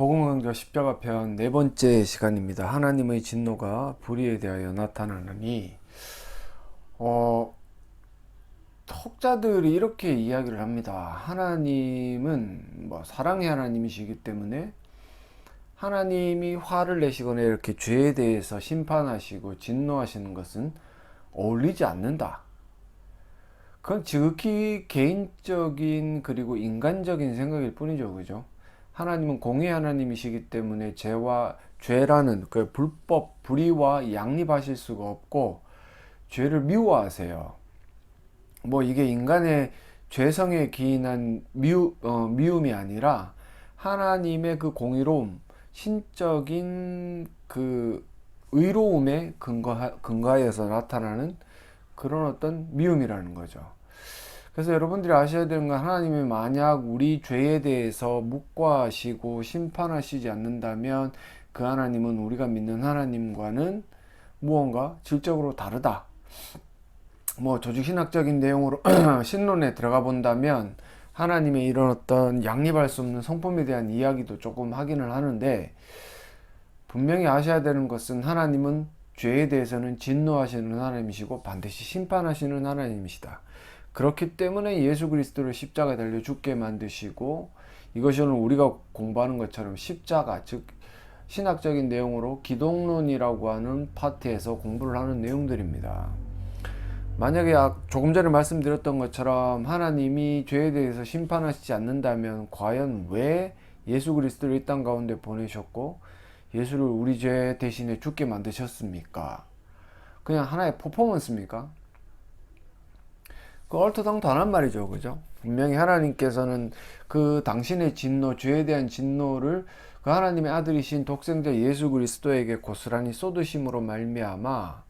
복음강좌 십자가 편 네 번째 시간입니다. 하나님의 진노가 불의에 대하여 나타나느니 혹자들이 이렇게 이야기를 합니다. 하나님은 사랑의 하나님이시기 때문에 하나님이 화를 내시거나 이렇게 죄에 대해서 심판하시고 진노하시는 것은 어울리지 않는다. 그건 지극히 개인적인 그리고 인간적인 생각일 뿐이죠. 그죠? 하나님은 공의 하나님이시기 때문에 죄라는 그 불법, 불의와 양립하실 수가 없고 죄를 미워하세요. 이게 인간의 죄성에 기인한 미움이 아니라 하나님의 그 공의로움, 신적인 그 의로움에 근거하여서 나타나는 그런 어떤 미움이라는 거죠. 그래서 여러분들이 아셔야 되는 건 하나님이 만약 우리 죄에 대해서 묵과하시고 심판하시지 않는다면 그 하나님은 우리가 믿는 하나님과는 무언가 질적으로 다르다. 조직신학적인 내용으로 신론에 들어가 본다면 하나님의 이런 어떤 양립할 수 없는 성품에 대한 이야기도 조금 하기는 하는데, 분명히 아셔야 되는 것은 하나님은 죄에 대해서는 진노하시는 하나님이시고 반드시 심판하시는 하나님이시다. 그렇기 때문에 예수 그리스도를 십자가에 달려 죽게 만드시고, 이것이 오늘 우리가 공부하는 것처럼 십자가, 즉 신학적인 내용으로 기독론이라고 하는 파트에서 공부를 하는 내용들입니다. 만약에 조금 전에 말씀드렸던 것처럼 하나님이 죄에 대해서 심판하시지 않는다면 과연 왜 예수 그리스도를 이 땅 가운데 보내셨고 예수를 우리 죄 대신에 죽게 만드셨습니까? 그냥 하나의 퍼포먼스입니까? 그 얼토당토하는 말이죠. 그죠? 분명히 하나님께서는 그 당신의 진노, 죄에 대한 진노를 그 하나님의 아들이신 독생자 예수 그리스도에게 고스란히 쏟으심으로 말미암아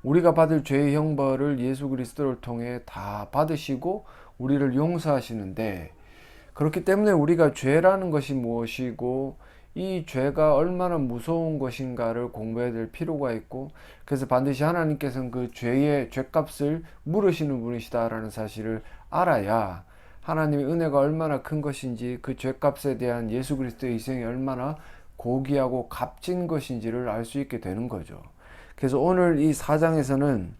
우리가 받을 죄의 형벌을 예수 그리스도를 통해 다 받으시고 우리를 용서하시는데, 그렇기 때문에 우리가 죄라는 것이 무엇이고 이 죄가 얼마나 무서운 것인가를 공부해야 될 필요가 있고, 그래서 반드시 하나님께서는 그 죄의 죄값을 물으시는 분이시다라는 사실을 알아야 하나님의 은혜가 얼마나 큰 것인지, 그 죄값에 대한 예수 그리스도의 희생이 얼마나 고귀하고 값진 것인지를 알 수 있게 되는 거죠. 그래서 오늘 이 4장에서는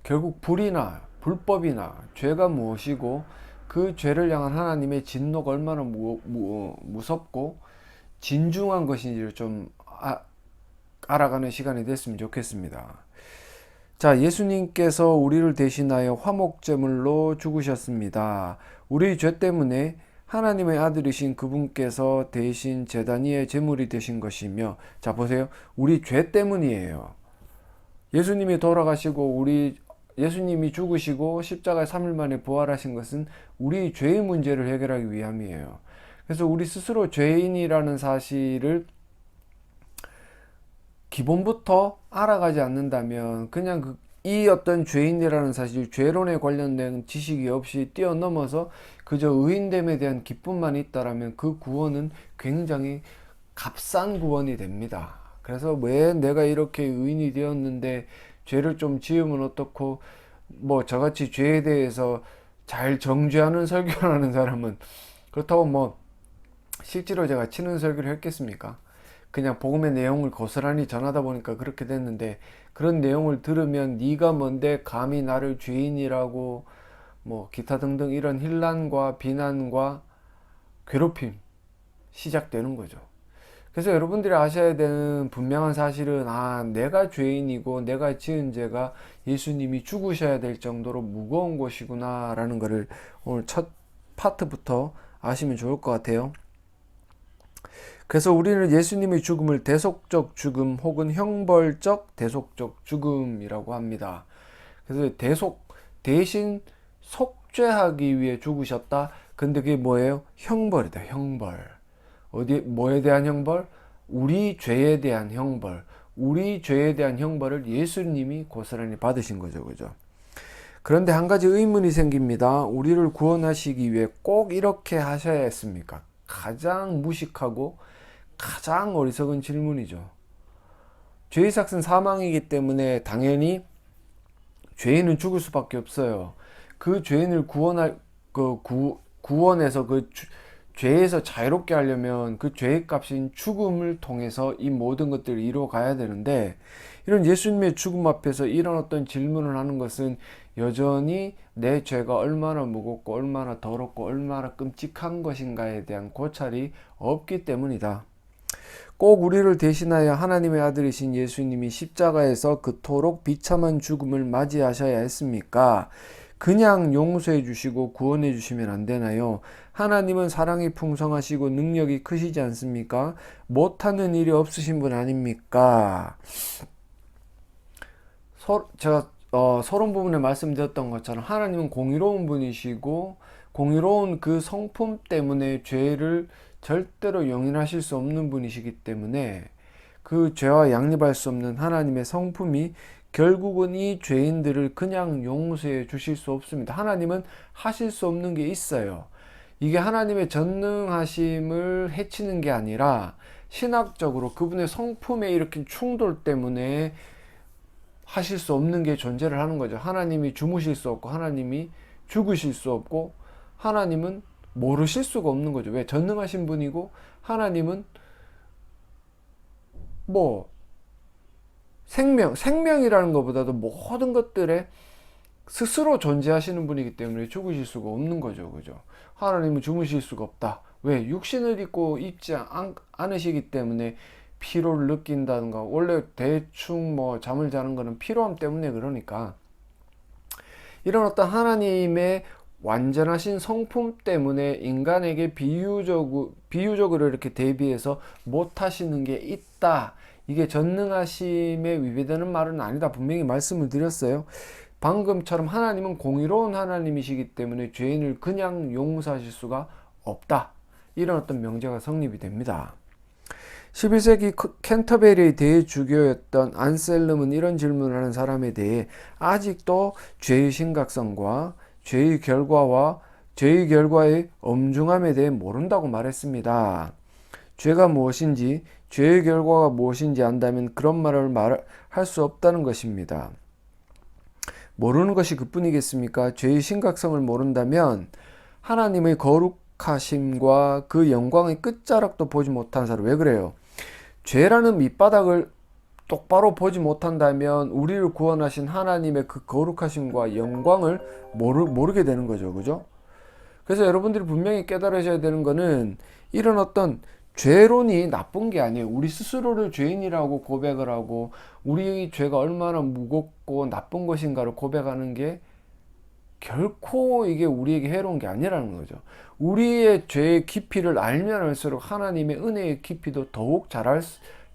결국 불이나 불법이나 죄가 무엇이고 그 죄를 향한 하나님의 진노가 얼마나 무섭고 진중한 것인지를 좀 알아가는 시간이 됐으면 좋겠습니다. 자, 예수님께서 우리를 대신하여 화목제물로 죽으셨습니다. 우리 죄 때문에 하나님의 아들이신 그분께서 대신 제단 위에 제물이 되신 것이며, 자 보세요. 우리 죄 때문이에요. 예수님이 돌아가시고 예수님이 죽으시고 십자가에 3일 만에 부활하신 것은 우리 죄의 문제를 해결하기 위함이에요. 그래서 우리 스스로 죄인이라는 사실을 기본부터 알아가지 않는다면 그냥 이 어떤 죄인이라는 사실, 죄론에 관련된 지식이 없이 뛰어넘어서 그저 의인됨에 대한 기쁨만 있다라면 그 구원은 굉장히 값싼 구원이 됩니다. 그래서 왜 내가 이렇게 의인이 되었는데 죄를 좀 지으면 어떻고, 저같이 죄에 대해서 잘 정죄하는 설교를 하는 사람은, 그렇다고 실제로 제가 치는 설교를 했겠습니까? 그냥 복음의 내용을 고스란히 전하다 보니까 그렇게 됐는데, 그런 내용을 들으면 네가 뭔데 감히 나를 죄인이라고 기타 등등 이런 혼란과 비난과 괴롭힘 시작되는 거죠. 그래서 여러분들이 아셔야 되는 분명한 사실은, 내가 죄인이고 내가 지은 죄가 예수님이 죽으셔야 될 정도로 무거운 것이구나 라는 것을 오늘 첫 파트부터 아시면 좋을 것 같아요. 그래서 우리는 예수님의 죽음을 대속적 죽음 혹은 형벌적 대속적 죽음이라고 합니다. 그래서 대신 속죄하기 위해 죽으셨다. 근데 그게 뭐예요? 형벌이다. 형벌. 뭐에 대한 형벌? 우리 죄에 대한 형벌. 우리 죄에 대한 형벌을 예수님이 고스란히 받으신 거죠. 그죠? 그런데 한 가지 의문이 생깁니다. 우리를 구원하시기 위해 꼭 이렇게 하셔야 했습니까? 가장 무식하고 가장 어리석은 질문이죠. 죄의 삭은 사망이기 때문에 당연히 죄인은 죽을 수밖에 없어요. 그 죄인을 구원해서 그 죄에서 자유롭게 하려면 그 죄의 값인 죽음을 통해서 이 모든 것들을 이루어 가야 되는데, 이런 예수님의 죽음 앞에서 이런 어떤 질문을 하는 것은 여전히 내 죄가 얼마나 무겁고 얼마나 더럽고 얼마나 끔찍한 것인가에 대한 고찰이 없기 때문이다. 꼭 우리를 대신하여 하나님의 아들이신 예수님이 십자가에서 그토록 비참한 죽음을 맞이하셔야 했습니까? 그냥 용서해 주시고 구원해 주시면 안 되나요? 하나님은 사랑이 풍성하시고 능력이 크시지 않습니까? 못하는 일이 없으신 분 아닙니까? 제가 서론 부분에 말씀드렸던 것처럼 하나님은 공의로운 분이시고, 공의로운 그 성품 때문에 죄를 절대로 용인하실 수 없는 분이시기 때문에 그 죄와 양립할 수 없는 하나님의 성품이 결국은 이 죄인들을 그냥 용서해 주실 수 없습니다. 하나님은 하실 수 없는 게 있어요. 이게 하나님의 전능하심을 해치는 게 아니라 신학적으로 그분의 성품에 이렇게 충돌 때문에 하실 수 없는 게 존재를 하는 거죠. 하나님이 주무실 수 없고 하나님이 죽으실 수 없고 하나님은 모르실 수가 없는 거죠. 왜? 전능하신 분이고 하나님은 뭐 생명이라는 것보다도 모든 것들에 스스로 존재하시는 분이기 때문에 죽으실 수가 없는 거죠. 그죠? 하나님은 주무실 수가 없다. 왜? 육신을 입고 있지 않으시기 때문에 피로를 느낀다든가, 원래 대충 뭐 잠을 자는 거는 피로함 때문에 그러니까, 이런 어떤 하나님의 완전하신 성품 때문에 인간에게 비유적으로 이렇게 대비해서 못하시는 게 있다. 이게 전능하심에 위배되는 말은 아니다. 분명히 말씀을 드렸어요. 방금처럼 하나님은 공의로운 하나님이시기 때문에 죄인을 그냥 용서하실 수가 없다. 이런 어떤 명제가 성립이 됩니다. 11세기 캔터베리의 대주교였던 안셀름은 이런 질문을 하는 사람에 대해 아직도 죄의 심각성과 죄의 결과의 엄중함에 대해 모른다고 말했습니다. 죄가 무엇인지, 죄의 결과가 무엇인지 안다면 그런 말을 할 수 없다는 것입니다. 모르는 것이 그뿐이겠습니까? 죄의 심각성을 모른다면 하나님의 거룩하심과 그 영광의 끝자락도 보지 못한 사람. 왜 그래요? 죄라는 밑바닥을 똑바로 보지 못한다면 우리를 구원하신 하나님의 그 거룩하심과 영광을 모르게 되는 거죠. 그죠? 그래서 여러분들이 분명히 깨달으셔야 되는 거는, 이런 어떤 죄론이 나쁜 게 아니에요. 우리 스스로를 죄인이라고 고백을 하고 우리의 죄가 얼마나 무겁고 나쁜 것인가를 고백하는 게 결코 이게 우리에게 해로운 게 아니라는 거죠. 우리의 죄의 깊이를 알면 알수록 하나님의 은혜의 깊이도 더욱 잘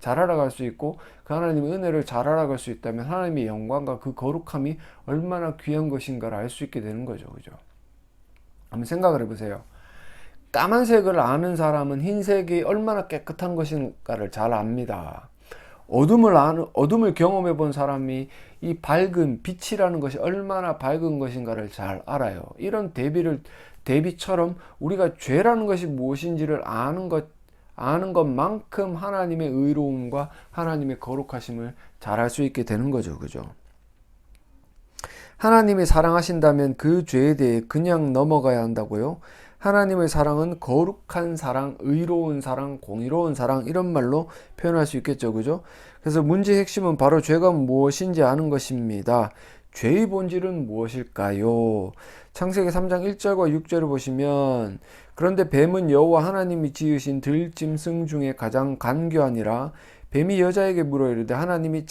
알아갈 수 있고, 그 하나님의 은혜를 잘 알아갈 수 있다면 하나님의 영광과 그 거룩함이 얼마나 귀한 것인가를 알 수 있게 되는 거죠. 그죠? 한번 생각을 해보세요. 까만색을 아는 사람은 흰색이 얼마나 깨끗한 것인가를 잘 압니다. 어둠을 경험해 본 사람이 이 밝은 빛이라는 것이 얼마나 밝은 것인가를 잘 알아요. 이런 대비처럼 우리가 죄라는 것이 무엇인지를 아는 것만큼 하나님의 의로움과 하나님의 거룩하심을 잘 알 수 있게 되는 거죠. 그죠? 하나님이 사랑하신다면 그 죄에 대해 그냥 넘어가야 한다고요? 하나님의 사랑은 거룩한 사랑, 의로운 사랑, 공의로운 사랑, 이런 말로 표현할 수 있겠죠. 그죠? 그래서 문제의 핵심은 바로 죄가 무엇인지 아는 것입니다. 죄의 본질은 무엇일까요? 창세기 3장 1절과 6절을 보시면, 그런데 뱀은 여호와 하나님이 지으신 들짐승 중에 가장 간교하니라. 뱀이 여자에게 물어 이르되 하나님이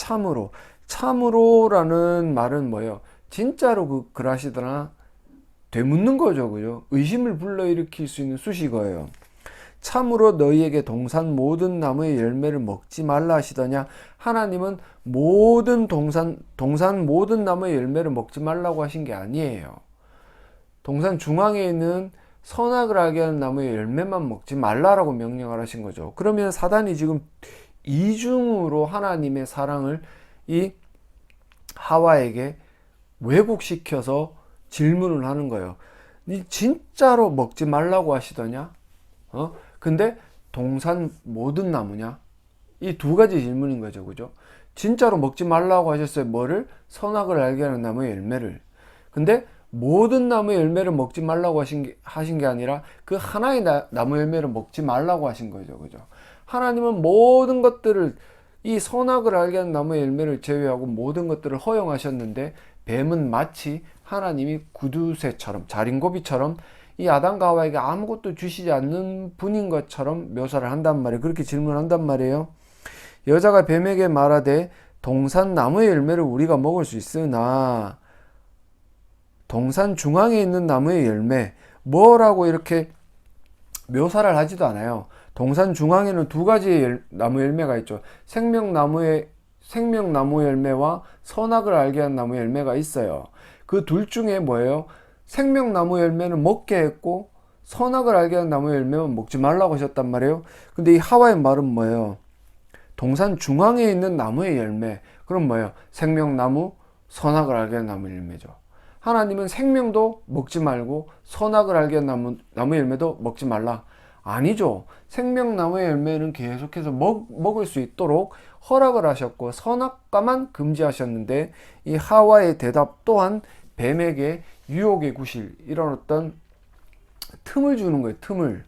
참으로라는 말은 뭐예요? 진짜로 그러시더나? 되묻는 거죠. 그죠? 의심을 불러일으킬 수 있는 수식어예요. 참으로 너희에게 동산 모든 나무의 열매를 먹지 말라 하시더냐? 하나님은 동산 모든 나무의 열매를 먹지 말라고 하신 게 아니에요. 동산 중앙에 있는 선악을 알게 하는 나무의 열매만 먹지 말라라고 명령을 하신 거죠. 그러면 사단이 지금 이중으로 하나님의 사랑을 이 하와에게 왜곡시켜서 질문을 하는 거예요. 니 진짜로 먹지 말라고 하시더냐? 근데 동산 모든 나무냐? 이 두 가지 질문인 거죠. 그죠? 진짜로 먹지 말라고 하셨어요. 뭐를? 선악을 알게 하는 나무의 열매를. 근데 모든 나무 열매를 먹지 말라고 하신 게 아니라 그 하나의 나무 열매를 먹지 말라고 하신 거죠. 그죠? 하나님은 모든 것들을, 이 선악을 알게 하는 나무 열매를 제외하고 모든 것들을 허용하셨는데, 뱀은 마치 하나님이 구두쇠처럼, 자린고비처럼 이 아담과 하와에게 아무것도 주시지 않는 분인 것처럼 묘사를 한단 말이에요. 그렇게 질문한단 말이에요. 여자가 뱀에게 말하되 동산 나무의 열매를 우리가 먹을 수 있으나 동산 중앙에 있는 나무의 열매, 뭐라고 이렇게 묘사를 하지도 않아요. 동산 중앙에는 두 가지의 나무 열매가 있죠. 생명나무 열매와 선악을 알게 한 나무 열매가 있어요. 그 둘 중에 뭐예요? 생명나무 열매는 먹게 했고 선악을 알게 한 나무 열매는 먹지 말라고 하셨단 말이에요. 근데 이 하와의 말은 뭐예요? 동산 중앙에 있는 나무의 열매. 그럼 뭐예요? 생명나무, 선악을 알게 한 나무 열매죠. 하나님은 생명도 먹지 말고 선악을 알게 한 나무 열매도 먹지 말라. 아니죠. 생명나무의 열매는 계속해서 먹을 수 있도록 허락을 하셨고 선악과만 금지하셨는데, 이 하와의 대답 또한 뱀에게 유혹의 구실, 이런 어떤 틈을 주는 거예요. 틈을.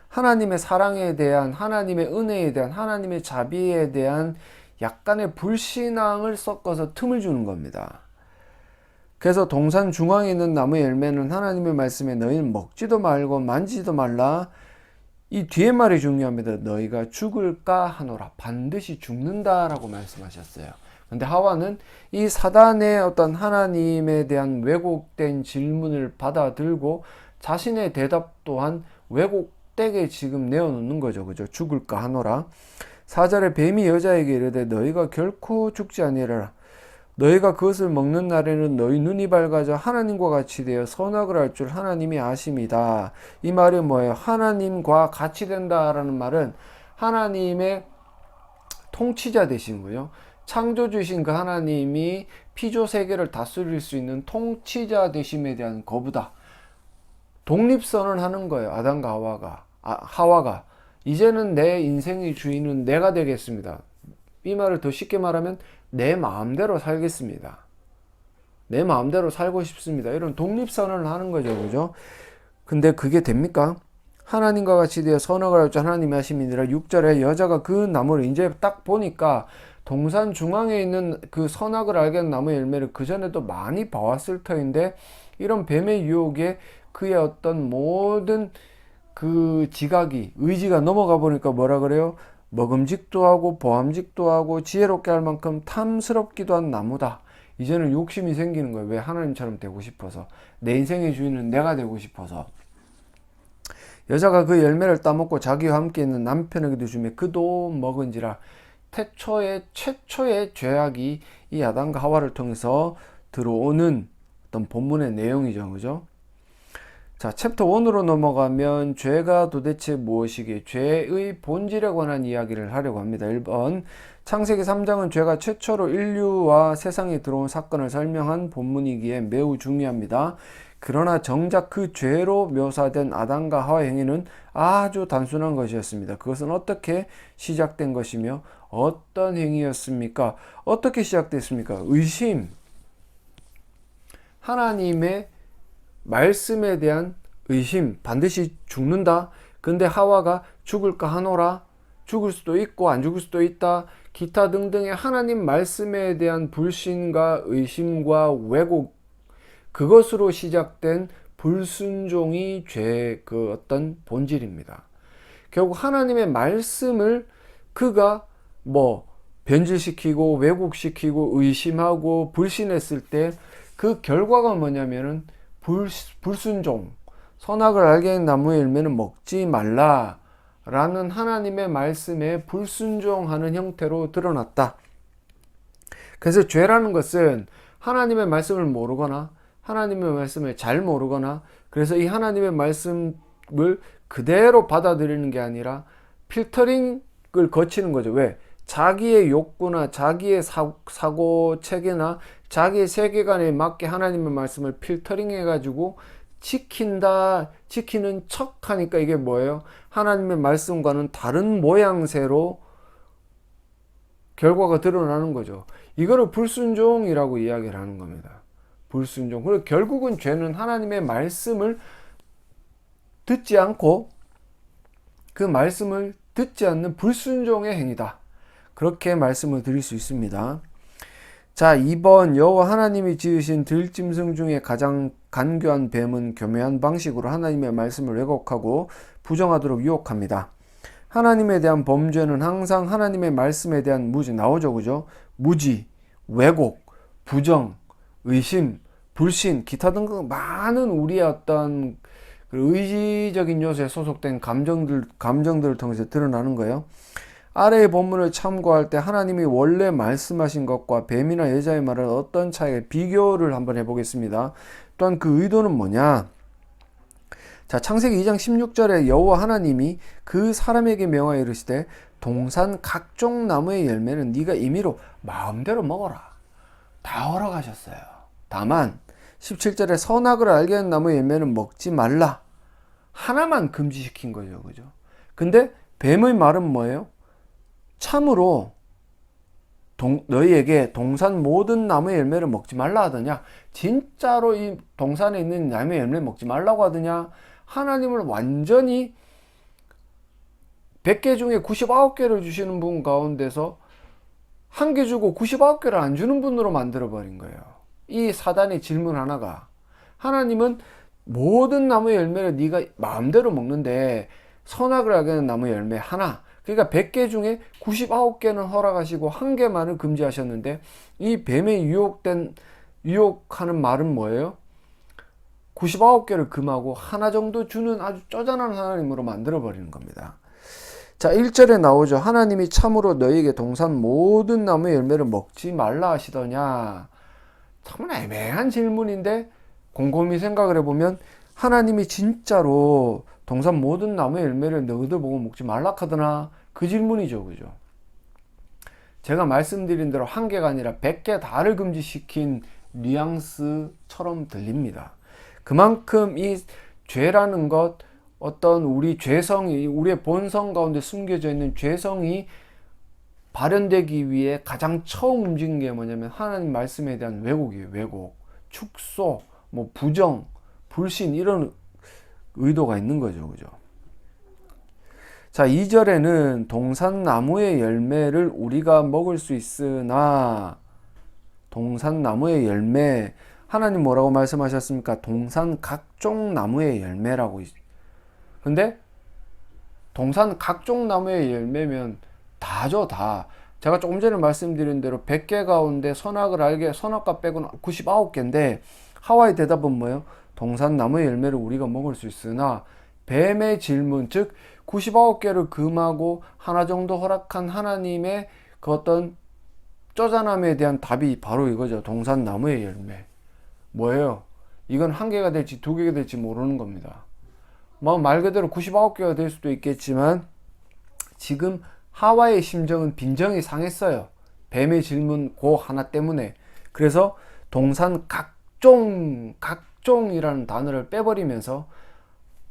하나님의 사랑에 대한, 하나님의 은혜에 대한, 하나님의 자비에 대한 약간의 불신앙을 섞어서 틈을 주는 겁니다. 그래서 동산 중앙에 있는 나무 열매는 하나님의 말씀에 너희는 먹지도 말고 만지지도 말라. 이 뒤에 말이 중요합니다. 너희가 죽을까 하노라. 반드시 죽는다라고 말씀하셨어요. 근데 하와는 이 사단의 어떤 하나님에 대한 왜곡된 질문을 받아들고 자신의 대답 또한 왜곡되게 지금 내어놓는 거죠. 그죠? 죽을까 하노라. 4절에 뱀이 여자에게 이르되 너희가 결코 죽지 아니하리라. 너희가 그것을 먹는 날에는 너희 눈이 밝아져 하나님과 같이 되어 선악을 알 줄 하나님이 아심이다. 이 말이 뭐예요? 하나님과 같이 된다라는 말은 하나님의 통치자 되신 거예요. 창조주신 그 하나님이 피조 세계를 다스릴 수 있는 통치자 되심에 대한 거부다. 독립선언하는 거예요. 아담과 하와가. 이제는 내 인생의 주인은 내가 되겠습니다. 이 말을 더 쉽게 말하면 내 마음대로 살겠습니다. 내 마음대로 살고 싶습니다. 이런 독립선언을 하는 거죠. 그죠? 근데 그게 됩니까? 하나님과 같이 되어 선악을 알 줄 하나님이 하심이니라. 6절에 여자가 그 나무를 이제 딱 보니까 동산 중앙에 있는 그 선악을 알게 하는 나무의 열매를 그전에도 많이 봐왔을 터인데, 이런 뱀의 유혹에 그의 어떤 모든 그 지각이, 의지가 넘어가 보니까 뭐라 그래요? 먹음직도 하고 보암직도 하고 지혜롭게 할 만큼 탐스럽기도 한 나무다. 이제는 욕심이 생기는 거예요. 왜? 하나님처럼 되고 싶어서. 내 인생의 주인은 내가 되고 싶어서. 여자가 그 열매를 따먹고 자기와 함께 있는 남편에게도 주며 그도 먹은지라. 최초의 죄악이 이 아담과 하와를 통해서 들어오는 어떤 본문의 내용이죠. 그죠? 자, 챕터 1으로 넘어가면 죄가 도대체 무엇이기에, 죄의 본질에 관한 이야기를 하려고 합니다. 1번, 창세기 3장은 죄가 최초로 인류와 세상에 들어온 사건을 설명한 본문이기에 매우 중요합니다. 그러나 정작 그 죄로 묘사된 아담과 하와의 행위는 아주 단순한 것이었습니다. 그것은 어떻게 시작된 것이며 어떤 행위였습니까? 어떻게 시작됐습니까? 의심. 하나님의 말씀에 대한 의심, 반드시 죽는다. 근데 하와가 죽을까 하노라, 죽을 수도 있고 안 죽을 수도 있다, 기타 등등의 하나님 말씀에 대한 불신과 의심과 왜곡, 그것으로 시작된 불순종이 죄의 그 어떤 본질입니다. 결국 하나님의 말씀을 그가 변질시키고 왜곡시키고 의심하고 불신했을 때 그 결과가 뭐냐면은 불순종, 선악을 알게 하는 나무의 열매는 먹지 말라 라는 하나님의 말씀에 불순종하는 형태로 드러났다. 그래서 죄라는 것은 하나님의 말씀을 모르거나 하나님의 말씀을 잘 모르거나, 그래서 이 하나님의 말씀을 그대로 받아들이는 게 아니라 필터링을 거치는 거죠. 왜? 자기의 욕구나 자기의 사고 체계나 자기의 세계관에 맞게 하나님의 말씀을 필터링 해가지고 지키는 척 하니까 이게 뭐예요? 하나님의 말씀과는 다른 모양새로 결과가 드러나는 거죠. 이거를 불순종이라고 이야기를 하는 겁니다. 불순종. 그리고 결국은 죄는 하나님의 말씀을 듣지 않고 그 말씀을 듣지 않는 불순종의 행위다. 그렇게 말씀을 드릴 수 있습니다. 자, 2번 여호와 하나님이 지으신 들짐승 중에 가장 간교한 뱀은 교묘한 방식으로 하나님의 말씀을 왜곡하고 부정하도록 유혹합니다. 하나님에 대한 범죄는 항상 하나님의 말씀에 대한 무지 나오죠, 그죠? 무지, 왜곡, 부정, 의심, 불신, 기타 등등 많은 우리의 어떤 의지적인 요소에 소속된 감정들을 통해서 드러나는 거예요. 아래의 본문을 참고할 때 하나님이 원래 말씀하신 것과 뱀이나 여자의 말은 어떤 차이가 비교를 한번 해보겠습니다. 또한 그 의도는 뭐냐? 자, 창세기 2장 16절에 여호와 하나님이 그 사람에게 명하여 이르시되 동산 각종 나무의 열매는 네가 임의로 마음대로 먹어라. 다 허락하셨어요. 다만 17절에 선악을 알게 하는 나무의 열매는 먹지 말라. 하나만 금지시킨 거죠. 그죠? 근데 뱀의 말은 뭐예요? 참으로 너희에게 동산 모든 나무의 열매를 먹지 말라 하더냐? 진짜로 이 동산에 있는 나무의 열매를 먹지 말라고 하더냐? 하나님을 완전히 100개 중에 99개를 주시는 분 가운데서 한 개 주고 99개를 안 주는 분으로 만들어버린 거예요. 이 사단의 질문 하나가, 하나님은 모든 나무의 열매를 네가 마음대로 먹는데 선악을 알게 하는 나무의 열매 하나, 그러니까 100개 중에 99개는 허락하시고 한 개만은 금지하셨는데, 이 뱀에 유혹하는 말은 뭐예요? 99개를 금하고 하나 정도 주는 아주 쪼잔한 하나님으로 만들어버리는 겁니다. 자, 1절에 나오죠. 하나님이 참으로 너희에게 동산 모든 나무의 열매를 먹지 말라 하시더냐? 참 애매한 질문인데 곰곰이 생각을 해보면 하나님이 진짜로 동산 모든 나무의 열매를 너희들 보고 먹지 말라 하더나? 그 질문이죠. 그죠? 제가 말씀드린 대로 한 개가 아니라 100개 다를 금지시킨 뉘앙스처럼 들립니다. 그만큼 이 죄라는 것, 어떤 우리 죄성이, 우리의 본성 가운데 숨겨져 있는 죄성이 발현되기 위해 가장 처음 움직인 게 뭐냐면 하나님 말씀에 대한 왜곡이에요. 왜곡, 축소, 부정, 불신, 이런 의도가 있는 거죠. 그죠? 자, 2절에는 동산나무의 열매를 우리가 먹을 수 있으나, 동산나무의 열매, 하나님 뭐라고 말씀하셨습니까? 동산 각종 나무의 열매라고. 근데 동산 각종 나무의 열매면 다죠, 다. 제가 조금 전에 말씀드린 대로 100개 가운데 선악과 빼고는 99개인데 하와의 대답은 뭐예요? 동산 나무의 열매를 우리가 먹을 수 있으나, 뱀의 질문, 즉 99개를 금하고 하나 정도 허락한 하나님의 그 어떤 쪼잔함에 대한 답이 바로 이거죠. 동산 나무의 열매. 뭐예요? 이건 한 개가 될지 두 개가 될지 모르는 겁니다. 말 그대로 99개가 될 수도 있겠지만 지금 하와의 심정은 빈정이 상했어요. 뱀의 질문 그 하나 때문에. 그래서 동산 각종이라는 단어를 빼버리면서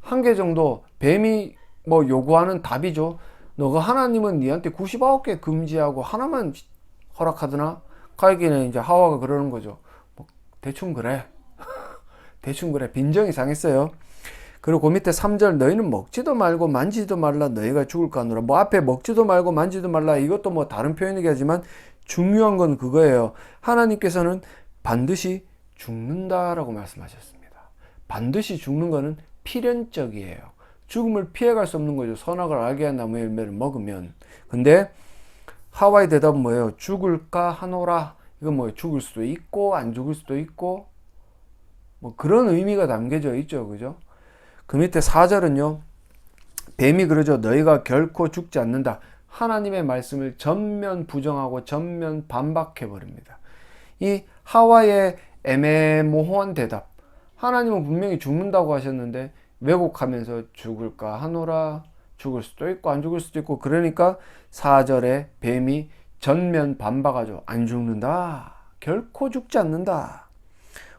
한 개 정도, 뱀이 요구하는 답이죠. 너가 하나님은 니한테 99개 금지하고 하나만 허락하더나? 가에게는 이제 하와가 그러는 거죠. 대충 그래. 대충 그래. 빈정이 상했어요. 그리고 그 밑에 3절, 너희는 먹지도 말고 만지지도 말라 너희가 죽을까 하노라. 앞에 먹지도 말고 만지도 말라, 이것도 다른 표현이긴 하지만 중요한 건 그거예요. 하나님께서는 반드시 죽는다라고 말씀하셨습니다. 반드시 죽는 거는 필연적이에요. 죽음을 피해갈 수 없는 거죠. 선악을 알게 한 나무의 열매를 먹으면. 근데 하와의 대답은 뭐예요? 죽을까 하노라. 이건 뭐예요? 죽을 수도 있고 안 죽을 수도 있고 그런 의미가 담겨져 있죠. 그죠? 그 밑에 4절은요. 뱀이 그러죠. 너희가 결코 죽지 않는다. 하나님의 말씀을 전면 부정하고 전면 반박해 버립니다. 이 하와의 애매모호한 대답. 하나님은 분명히 죽는다고 하셨는데 왜곡하면서 죽을까 하노라. 죽을 수도 있고 안 죽을 수도 있고. 그러니까 4절에 뱀이 전면 반박하죠. 안 죽는다. 결코 죽지 않는다.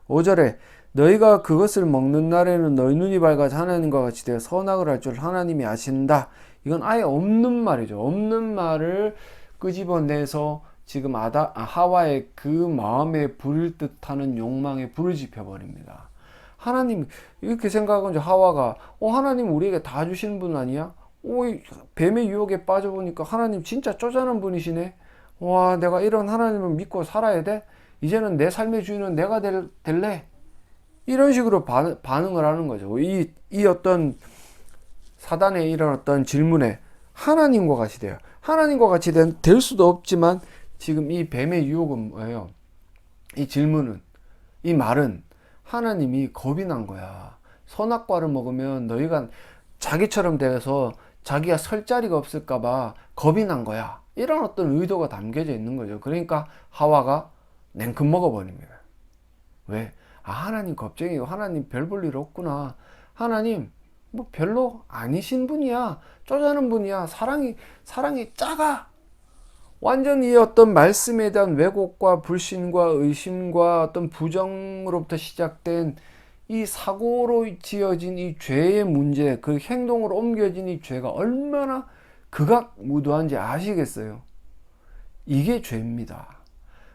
5절에 너희가 그것을 먹는 날에는 너희 눈이 밝아서 하나님과 같이 되어 선악을 할 줄 하나님이 아신다. 이건 아예 없는 말이죠. 없는 말을 끄집어내서 지금 하와의 그 마음에 부릴 듯하는 욕망에 불을 지펴버립니다. 하나님 이렇게 생각하면 하와가 하나님 우리에게 다 주시는 분 아니야? 이 뱀의 유혹에 빠져보니까 하나님 진짜 쪼잔한 분이시네. 와, 내가 이런 하나님을 믿고 살아야 돼? 이제는 내 삶의 주인은 내가 될래? 이런 식으로 반응을 하는 거죠. 이 어떤 사단의 이런 어떤 질문에 하나님과 같이 돼요. 하나님과 같이 될 수도 없지만 지금 이 뱀의 유혹은 뭐예요? 이 질문은, 이 말은 하나님이 겁이 난 거야. 선악과를 먹으면 너희가 자기처럼 돼서 자기가 설 자리가 없을까봐 겁이 난 거야. 이런 어떤 의도가 담겨져 있는 거죠. 그러니까 하와가 냉큼 먹어버립니다. 왜? 하나님 겁쟁이요. 하나님 별 볼 일 없구나. 하나님 뭐 별로 아니신 분이야. 쪼잔한 분이야. 사랑이 작아. 완전히 어떤 말씀에 대한 왜곡과 불신과 의심과 어떤 부정으로부터 시작된 이 사고로 지어진 이 죄의 문제, 그 행동으로 옮겨진 이 죄가 얼마나 극악무도한지 아시겠어요? 이게 죄입니다.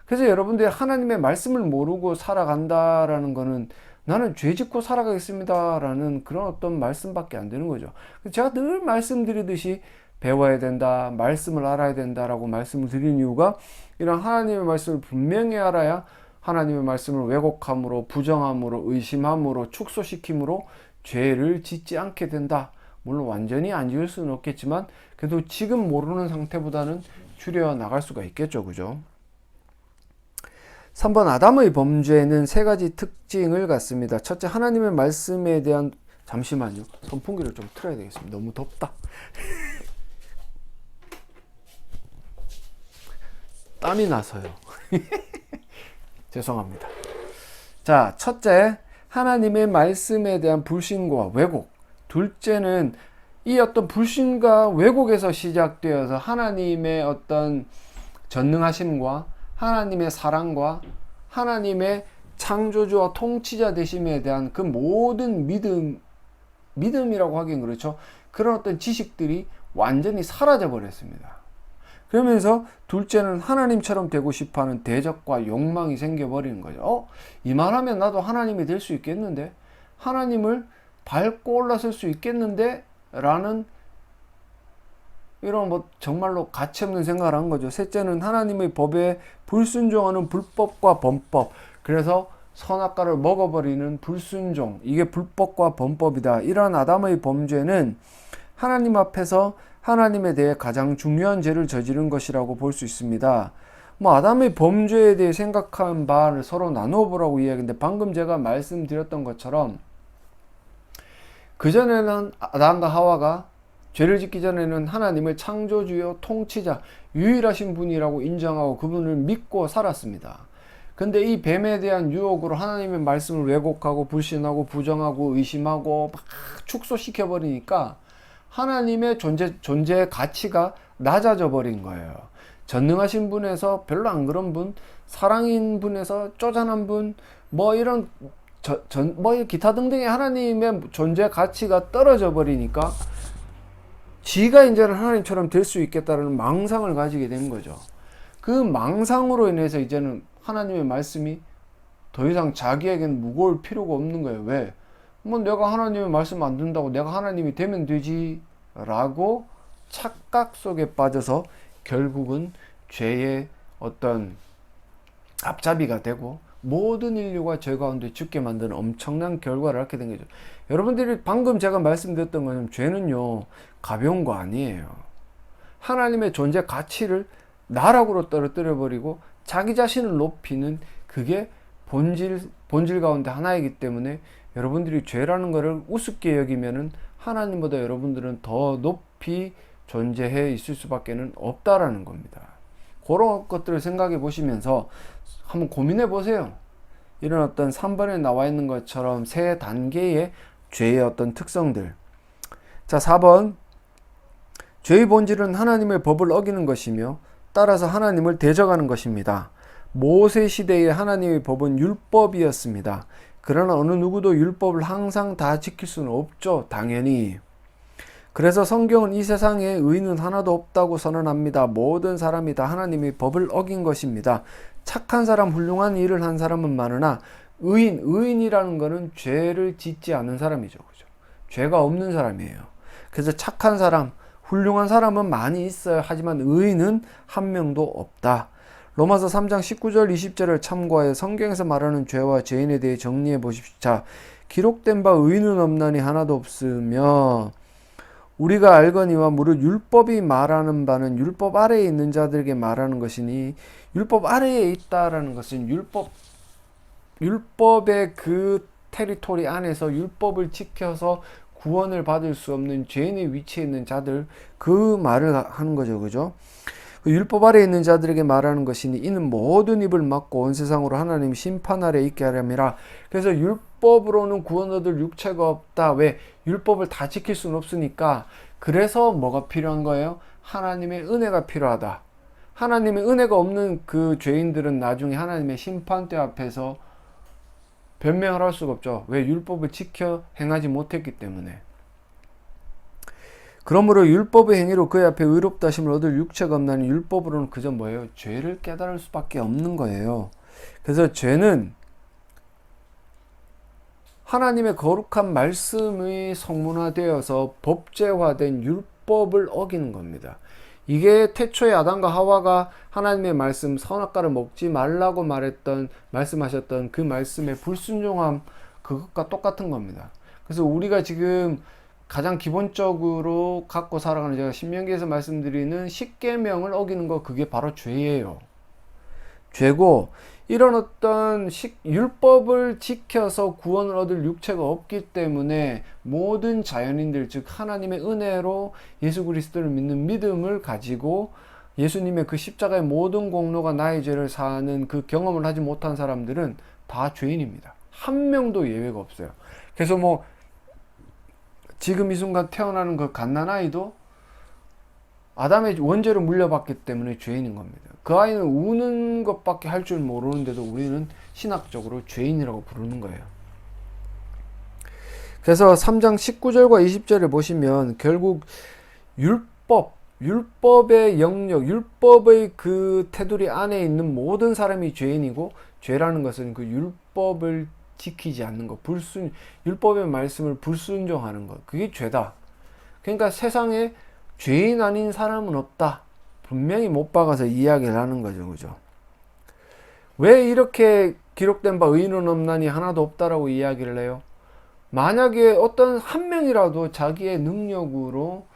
그래서 여러분들이 하나님의 말씀을 모르고 살아간다라는 거는 나는 죄 짓고 살아가겠습니다 라는 그런 어떤 말씀밖에 안 되는 거죠. 제가 늘 말씀드리듯이 배워야 된다, 말씀을 알아야 된다라고 말씀을 드리는 이유가 이런 하나님의 말씀을 분명히 알아야 하나님의 말씀을 왜곡함으로, 부정함으로, 의심함으로, 축소시킴으로 죄를 짓지 않게 된다. 물론 완전히 안 지을 수는 없겠지만 그래도 지금 모르는 상태보다는 줄여 나갈 수가 있겠죠. 그죠? 3번 아담의 범죄는 세 가지 특징을 갖습니다. 첫째, 하나님의 말씀에 대한 잠시만요. 선풍기를 좀 틀어야 되겠습니다. 너무 덥다. 땀이 나서요. 죄송합니다. 자, 첫째, 하나님의 말씀에 대한 불신과 왜곡. 둘째는 이 어떤 불신과 왜곡에서 시작되어서 하나님의 어떤 전능하심과 하나님의 사랑과 하나님의 창조주와 통치자 되심에 대한 그 모든 믿음이라고 하긴 그렇죠. 그런 어떤 지식들이 완전히 사라져 버렸습니다. 그러면서 둘째는 하나님처럼 되고 싶어하는 대적과 욕망이 생겨버리는 거죠. 이만하면 나도 하나님이 될 수 있겠는데? 하나님을 밟고 올라설 수 있겠는데? 라는 이런 정말로 가치없는 생각을 한 거죠. 셋째는 하나님의 법에 불순종하는 불법과 범법. 그래서 선악과를 먹어버리는 불순종. 이게 불법과 범법이다. 이런 아담의 범죄는 하나님 앞에서 하나님에 대해 가장 중요한 죄를 저지른 것이라고 볼 수 있습니다. 아담의 범죄에 대해 생각한 바를 서로 나누어 보라고 이야기했는데 방금 제가 말씀드렸던 것처럼 그전에는 아담과 하와가 죄를 짓기 전에는 하나님을 창조주요 통치자 유일하신 분이라고 인정하고 그분을 믿고 살았습니다. 근데 이 뱀에 대한 유혹으로 하나님의 말씀을 왜곡하고 불신하고 부정하고 의심하고 막 축소시켜 버리니까 하나님의 존재의 가치가 낮아져 버린 거예요. 전능하신 분에서 별로 안 그런 분, 사랑인 분에서 쪼잔한 분, 이런 기타 등등의 하나님의 존재 가치가 떨어져 버리니까 지가 이제는 하나님처럼 될 수 있겠다는 망상을 가지게 된 거죠. 그 망상으로 인해서 이제는 하나님의 말씀이 더 이상 자기에게는 무거울 필요가 없는 거예요. 왜? 내가 하나님의 말씀 안 듣는다고 내가 하나님이 되면 되지 라고 착각 속에 빠져서 결국은 죄의 어떤 앞잡이가 되고 모든 인류가 죄 가운데 죽게 만드는 엄청난 결과를 낳게 된 거죠. 여러분들이 방금 제가 말씀드렸던 것은 죄는요 가벼운 거 아니에요. 하나님의 존재 가치를 나락으로 떨어뜨려 버리고 자기 자신을 높이는 그게 본질 가운데 하나이기 때문에 여러분들이 죄라는 것을 우습게 여기면은 하나님보다 여러분들은 더 높이 존재해 있을 수밖에 없다라는 겁니다. 그런 것들을 생각해 보시면서 한번 고민해 보세요. 이런 어떤 3번에 나와 있는 것처럼 세 단계의 죄의 어떤 특성들. 자, 4번. 죄의 본질은 하나님의 법을 어기는 것이며 따라서 하나님을 대적하는 것입니다. 모세 시대의 하나님의 법은 율법이었습니다. 그러나 어느 누구도 율법을 항상 다 지킬 수는 없죠. 당연히. 그래서 성경은 이 세상에 의인은 하나도 없다고 선언합니다. 모든 사람이 다 하나님의 법을 어긴 것입니다. 착한 사람, 훌륭한 일을 한 사람은 많으나 의인이라는 것은 죄를 짓지 않은 사람이죠. 그죠? 죄가 없는 사람이에요. 그래서 착한 사람, 훌륭한 사람은 많이 있어요. 하지만 의인은 한 명도 없다. 로마서 3장 19절 20절을 참고하여 성경에서 말하는 죄와 죄인에 대해 정리해 보십시오. 자, 기록된 바 의인은 없나니 하나도 없으며 우리가 알거니와 무릇 율법이 말하는 바는 율법 아래에 있는 자들에게 말하는 것이니 율법 아래에 있다라는 것은 율법의 그 테리토리 안에서 율법을 지켜서 구원을 받을 수 없는 죄인의 위치에 있는 자들, 그 말을 하는 거죠. 그죠? 그 율법 아래에 있는 자들에게 말하는 것이니 이는 모든 입을 막고 온 세상으로 하나님 심판 아래 있게 하려니라. 그래서 율법으로는 구원 얻을 육체가 없다. 왜? 율법을 다 지킬 수는 없으니까. 그래서 뭐가 필요한 거예요? 하나님의 은혜가 필요하다. 하나님의 은혜가 없는 그 죄인들은 나중에 하나님의 심판대 앞에서 변명을 할 수가 없죠. 왜? 율법을 지켜 행하지 못했기 때문에. 그러므로 율법의 행위로 그의 앞에 의롭다 하심을 얻을 육체가 없나니 율법으로는 그저 뭐예요? 죄를 깨달을 수밖에 없는 거예요. 그래서 죄는 하나님의 거룩한 말씀이 성문화되어서 법제화된 율법을 어기는 겁니다. 이게 태초에 아담과 하와가 하나님의 말씀 선악과를 먹지 말라고 말씀하셨던 그 말씀의 불순종함, 그것과 똑같은 겁니다. 그래서 우리가 지금 가장 기본적으로 갖고 살아가는, 제가 신명기에서 말씀드리는 십계명을 어기는 거, 그게 바로 죄예요. 죄고, 이런 어떤 율법을 지켜서 구원을 얻을 육체가 없기 때문에 모든 자연인들, 즉 하나님의 은혜로 예수 그리스도를 믿는 믿음을 가지고 예수님의 그 십자가의 모든 공로가 나의 죄를 사는 그 경험을 하지 못한 사람들은 다 죄인입니다. 한 명도 예외가 없어요. 그래서 뭐 지금 이 순간 태어나는 그 갓난아이도 아담의 원죄로 물려받기 때문에 죄인인 겁니다. 그 아이는 우는 것밖에 할 줄 모르는데도 우리는 신학적으로 죄인이라고 부르는 거예요. 그래서 3장 19절과 20절을 보시면 결국 율법의 영역, 율법의 그 테두리 안에 있는 모든 사람이 죄인이고, 죄라는 것은 그 율법을 지키지 않는 것, 율법의 말씀을 불순종하는 것, 그게 죄다. 그러니까 세상에 죄인 아닌 사람은 없다. 분명히 못 박아서 이야기를 하는 거죠. 그죠? 왜 이렇게 기록된 바 의인은 없나니 하나도 없다라고 이야기를 해요? 만약에 어떤 한 명이라도 자기의 능력으로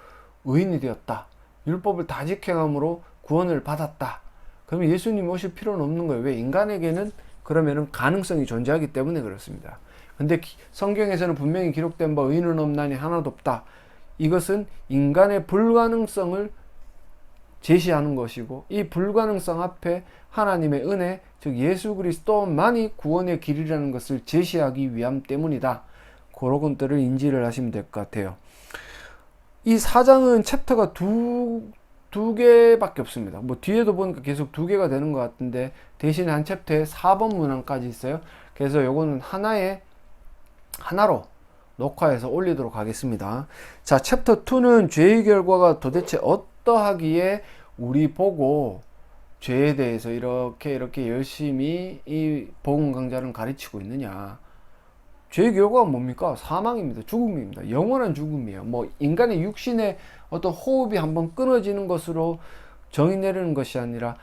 의인이 되었다. 율법을 다 지켜감으로 구원을 받았다. 그러면 예수님 오실 필요는 없는 거예요. 왜? 인간에게는 그러면은 가능성이 존재하기 때문에 그렇습니다. 근데 성경에서는 분명히 기록된 바 의인은 없나니 하나도 없다. 이것은 인간의 불가능성을 제시하는 것이고, 이 불가능성 앞에 하나님의 은혜, 즉 예수 그리스도만이 구원의 길이라는 것을 제시하기 위함 때문이다. 그런 것들을 인지를 하시면 될 것 같아요. 이 4장은 챕터가 두 개밖에 없습니다. 뭐 뒤에도 보니까 계속 2개가 되는 것 같은데, 대신에 한 챕터에 4번 문항까지 있어요. 그래서 요거는 하나로 녹화해서 올리도록 하겠습니다. 자, 챕터 2는 죄의 결과가 도대체 어떠하기에 우리 보고 죄에 대해서 이렇게 열심히 이 복음 강좌를 가르치고 있느냐. 죄의 결과가 뭡니까? 사망입니다. 죽음입니다. 영원한 죽음이에요. 뭐 인간의 육신의 어떤 호흡이 한번 끊어지는 것으로 정의 내리는 것이 아니라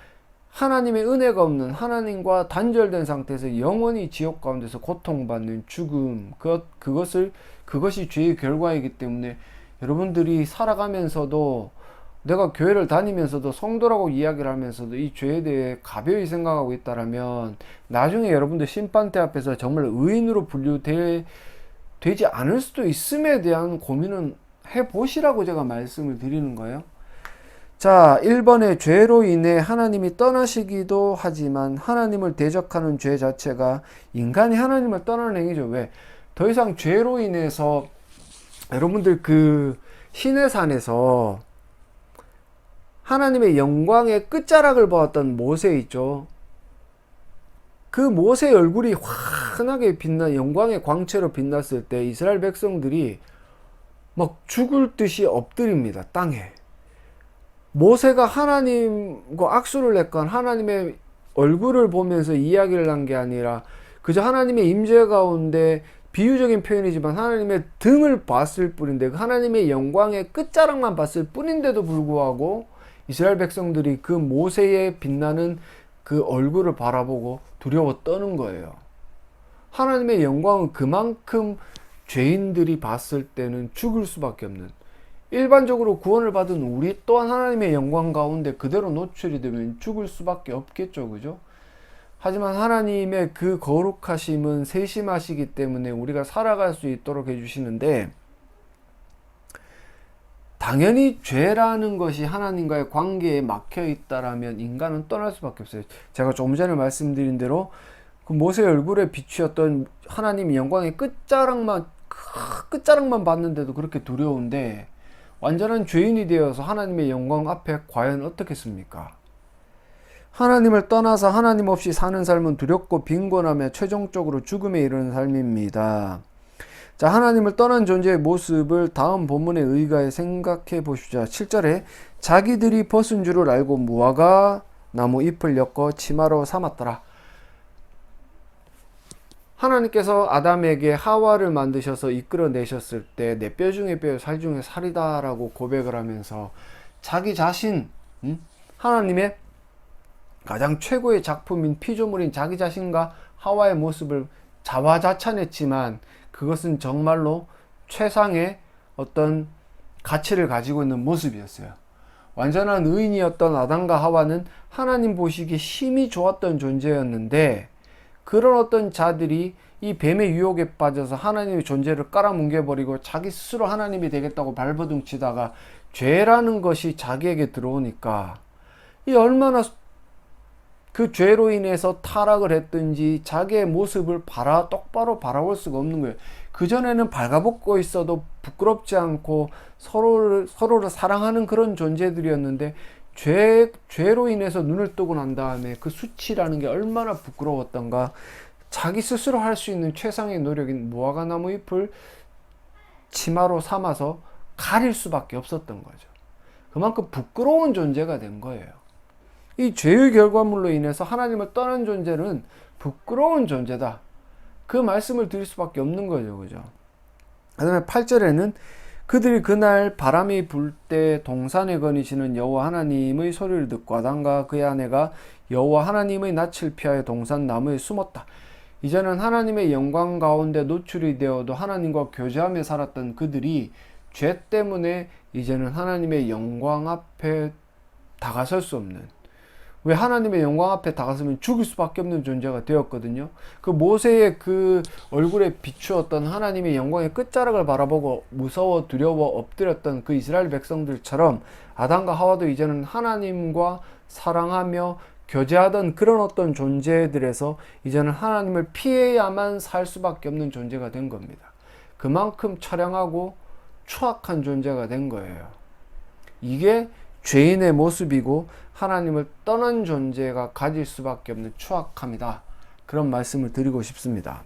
하나님의 은혜가 없는, 하나님과 단절된 상태에서 영원히 지옥 가운데서 고통받는 죽음, 그것이 죄의 결과이기 때문에 여러분들이 살아가면서도, 내가 교회를 다니면서도 성도라고 이야기를 하면서도 이 죄에 대해 가벼이 생각하고 있다라면 나중에 여러분들 심판대 앞에서 정말 의인으로 분류되지 않을 수도 있음에 대한 고민은 해보시라고 제가 말씀을 드리는 거예요. 자, 1번에 죄로 인해 하나님이 떠나시기도 하지만 하나님을 대적하는 죄 자체가 인간이 하나님을 떠나는 행위죠. 왜? 더 이상 죄로 인해서 여러분들 그 신의 산에서 하나님의 영광의 끝자락을 보았던 모세 있죠. 그 모세의 얼굴이 환하게 빛나 영광의 광채로 빛났을 때 이스라엘 백성들이 막 죽을 듯이 엎드립니다, 땅에. 모세가 하나님과 악수를 했건 하나님의 얼굴을 보면서 이야기를 한 게 아니라 그저 하나님의 임재 가운데, 비유적인 표현이지만 하나님의 등을 봤을 뿐인데, 그 하나님의 영광의 끝자락만 봤을 뿐인데도 불구하고 이스라엘 백성들이 그 모세의 빛나는 그 얼굴을 바라보고 두려워 떠는 거예요. 하나님의 영광은 그만큼 죄인들이 봤을 때는 죽을 수밖에 없는, 일반적으로 구원을 받은 우리 또한 하나님의 영광 가운데 그대로 노출이 되면 죽을 수밖에 없겠죠. 그죠? 하지만 하나님의 그 거룩하심은 세심하시기 때문에 우리가 살아갈 수 있도록 해주시는데, 당연히 죄라는 것이 하나님과의 관계에 막혀 있다라면 인간은 떠날 수밖에 없어요. 제가 조금 전에 말씀드린 대로 그 모세의 얼굴에 비추었던 하나님의 영광의 끝자락만 봤는데도 그렇게 두려운데, 완전한 죄인이 되어서 하나님의 영광 앞에 과연 어떻겠습니까? 하나님을 떠나서 하나님 없이 사는 삶은 두렵고 빈곤하며 최종적으로 죽음에 이르는 삶입니다. 자, 하나님을 떠난 존재의 모습을 다음 본문에 의거해 생각해 보시죠. 7절에 자기들이 벗은 줄을 알고 무화과 나무 잎을 엮어 치마로 삼았더라. 하나님께서 아담에게 하와를 만드셔서 이끌어내셨을 때 내 뼈 중에 뼈, 살 중에 살이다라고 고백을 하면서 자기 자신, 하나님의 가장 최고의 작품인 피조물인 자기 자신과 하와의 모습을 자화자찬했지만 그것은 정말로 최상의 어떤 가치를 가지고 있는 모습이었어요. 완전한 의인이었던 아담과 하와는 하나님 보시기에 힘이 좋았던 존재였는데, 그런 어떤 자들이 이 뱀의 유혹에 빠져서 하나님의 존재를 깔아뭉개버리고 자기 스스로 하나님이 되겠다고 발버둥 치다가 죄라는 것이 자기에게 들어오니까 이 얼마나 그 죄로 인해서 타락을 했든지 자기의 모습을 똑바로 바라볼 수가 없는 거예요. 그전에는 발가벗고 있어도 부끄럽지 않고 서로를 사랑하는 그런 존재들이었는데, 죄로 인해서 눈을 뜨고 난 다음에 그 수치라는 게 얼마나 부끄러웠던가, 자기 스스로 할 수 있는 최상의 노력인 무화과 나무 잎을 치마로 삼아서 가릴 수밖에 없었던 거죠. 그만큼 부끄러운 존재가 된 거예요. 이 죄의 결과물로 인해서 하나님을 떠난 존재는 부끄러운 존재다, 그 말씀을 드릴 수밖에 없는 거죠. 그죠? 그 다음에 8절에는 그들이 그날 바람이 불 때 동산에 거니시는 여호와 하나님의 소리를 듣고 아담과 그의 아내가 여호와 하나님의 낯을 피하여 동산 나무에 숨었다. 이제는 하나님의 영광 가운데 노출이 되어도 하나님과 교제하며 살았던 그들이 죄 때문에 이제는 하나님의 영광 앞에 다가설 수 없는, 왜 하나님의 영광 앞에 다가서면 죽을 수밖에 없는 존재가 되었거든요. 그 모세의 그 얼굴에 비추었던 하나님의 영광의 끝자락을 바라보고 무서워 두려워 엎드렸던 그 이스라엘 백성들처럼 아담과 하와도 이제는 하나님과 사랑하며 교제하던 그런 어떤 존재들에서 이제는 하나님을 피해야만 살 수밖에 없는 존재가 된 겁니다. 그만큼 처량하고 추악한 존재가 된 거예요. 이게 죄인의 모습이고 하나님을 떠난 존재가 가질 수밖에 없는 추악함이다, 그런 말씀을 드리고 싶습니다.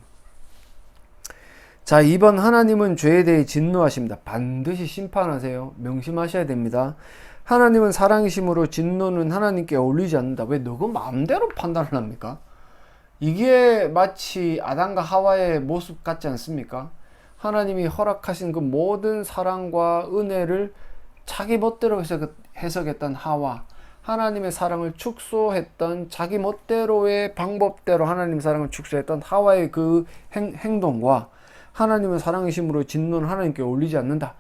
자, 2번, 하나님은 죄에 대해 진노하십니다. 반드시 심판하세요. 명심하셔야 됩니다. 하나님은 사랑이심으로 진노는 하나님께 어울리지 않는다. 왜 너그 마음대로 판단을 합니까? 이게 마치 아담과 하와의 모습 같지 않습니까? 하나님이 허락하신 그 모든 사랑과 은혜를 자기 멋대로 해석했던 하와, 하나님의 사랑을 축소했던 자기 멋대로의 방법대로 하나님 사랑을 축소했던 하와의 그 행동과 하나님의 사랑이심으로 진노는 하나님께 어울리지 않는다,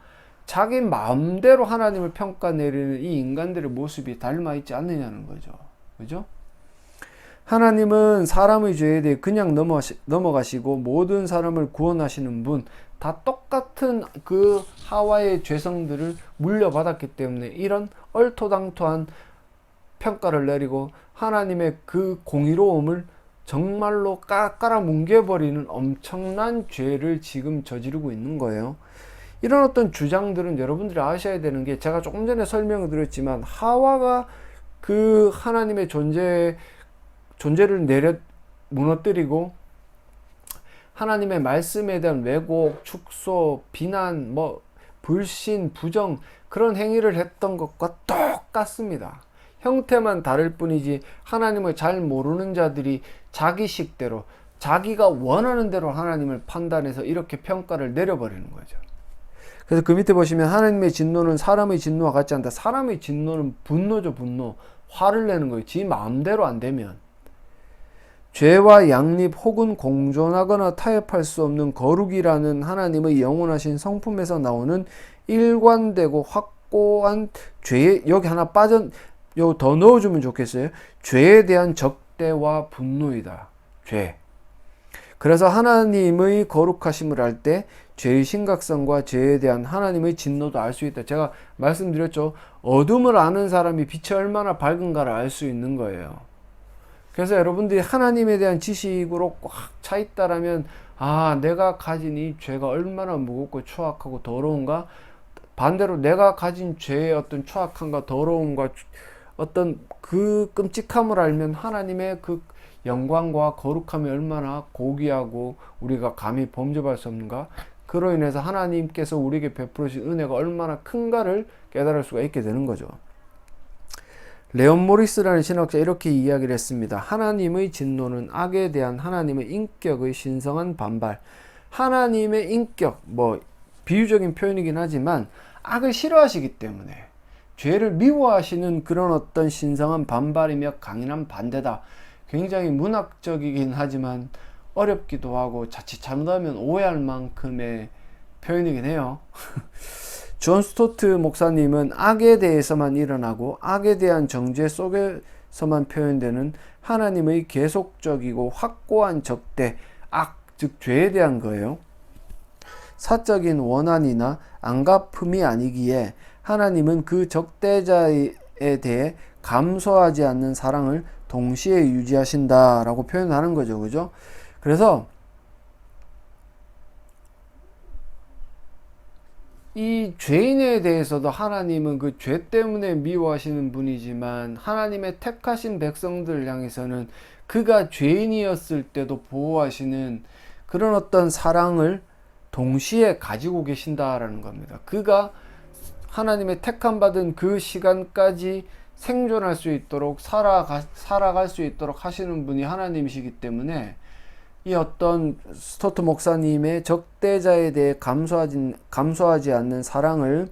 자기 마음대로 하나님을 평가 내리는 이 인간들의 모습이 닮아 있지 않느냐는 거죠. 그죠? 하나님은 사람의 죄에 대해 그냥 넘어가시고 모든 사람을 구원하시는 분, 다 똑같은 그 하와의 죄성들을 물려받았기 때문에 이런 얼토당토한 평가를 내리고 하나님의 그 공의로움을 정말로 깔아뭉개버리는 엄청난 죄를 지금 저지르고 있는 거예요. 이런 어떤 주장들은 여러분들이 아셔야 되는 게, 제가 조금 전에 설명을 드렸지만 하와가 그 하나님의 존재를 무너뜨리고 하나님의 말씀에 대한 왜곡, 축소, 비난, 불신, 부정 그런 행위를 했던 것과 똑같습니다. 형태만 다를 뿐이지 하나님을 잘 모르는 자들이 자기식대로 자기가 원하는 대로 하나님을 판단해서 이렇게 평가를 내려버리는 거죠. 그래서 그 밑에 보시면 하나님의 진노는 사람의 진노와 같지 않다. 사람의 진노는 분노죠, 분노. 화를 내는 거예요. 지 마음대로 안 되면. 죄와 양립 혹은 공존하거나 타협할 수 없는 거룩이라는 하나님의 영원하신 성품에서 나오는 일관되고 확고한 죄에, 여기 하나 요 더 넣어주면 좋겠어요. 죄에 대한 적대와 분노이다. 죄. 그래서 하나님의 거룩하심을 알 때 죄의 심각성과 죄에 대한 하나님의 진노도 알 수 있다. 제가 말씀드렸죠. 어둠을 아는 사람이 빛이 얼마나 밝은가를 알 수 있는 거예요. 그래서 여러분들이 하나님에 대한 지식으로 꽉 차 있다라면 아, 내가 가진 이 죄가 얼마나 무겁고 추악하고 더러운가? 반대로 내가 가진 죄의 어떤 추악함과 더러움과 어떤 그 끔찍함을 알면 하나님의 그 영광과 거룩함이 얼마나 고귀하고 우리가 감히 범접할 수 없는가? 그로 인해서 하나님께서 우리에게 베풀으신 은혜가 얼마나 큰가를 깨달을 수가 있게 되는 거죠. 레온 모리스라는 신학자 이렇게 이야기를 했습니다. 하나님의 진노는 악에 대한 하나님의 인격의 신성한 반발. 하나님의 인격, 비유적인 표현이긴 하지만 악을 싫어하시기 때문에 죄를 미워하시는 그런 어떤 신성한 반발이며 강인한 반대다. 굉장히 문학적이긴 하지만 어렵기도 하고 자칫 잘못하면 오해할 만큼의 표현이긴 해요. 존 스토트 목사님은 악에 대해서만 일어나고 악에 대한 정죄 속에서만 표현되는 하나님의 계속적이고 확고한 적대, 악, 즉 죄에 대한 거예요. 사적인 원한이나 안갚음이 아니기에 하나님은 그 적대자에 대해 감소하지 않는 사랑을 동시에 유지하신다라고 표현하는 거죠. 그죠? 그래서 이 죄인에 대해서도 하나님은 그 죄 때문에 미워하시는 분이지만 하나님의 택하신 백성들을 향해서는 그가 죄인이었을 때도 보호하시는 그런 어떤 사랑을 동시에 가지고 계신다라는 겁니다. 그가 하나님의 택함 받은 그 시간까지 생존할 수 있도록 살아갈 수 있도록 하시는 분이 하나님이시기 때문에 이 어떤 스토트 목사님의 적대자에 대해 감소하지 않는 사랑을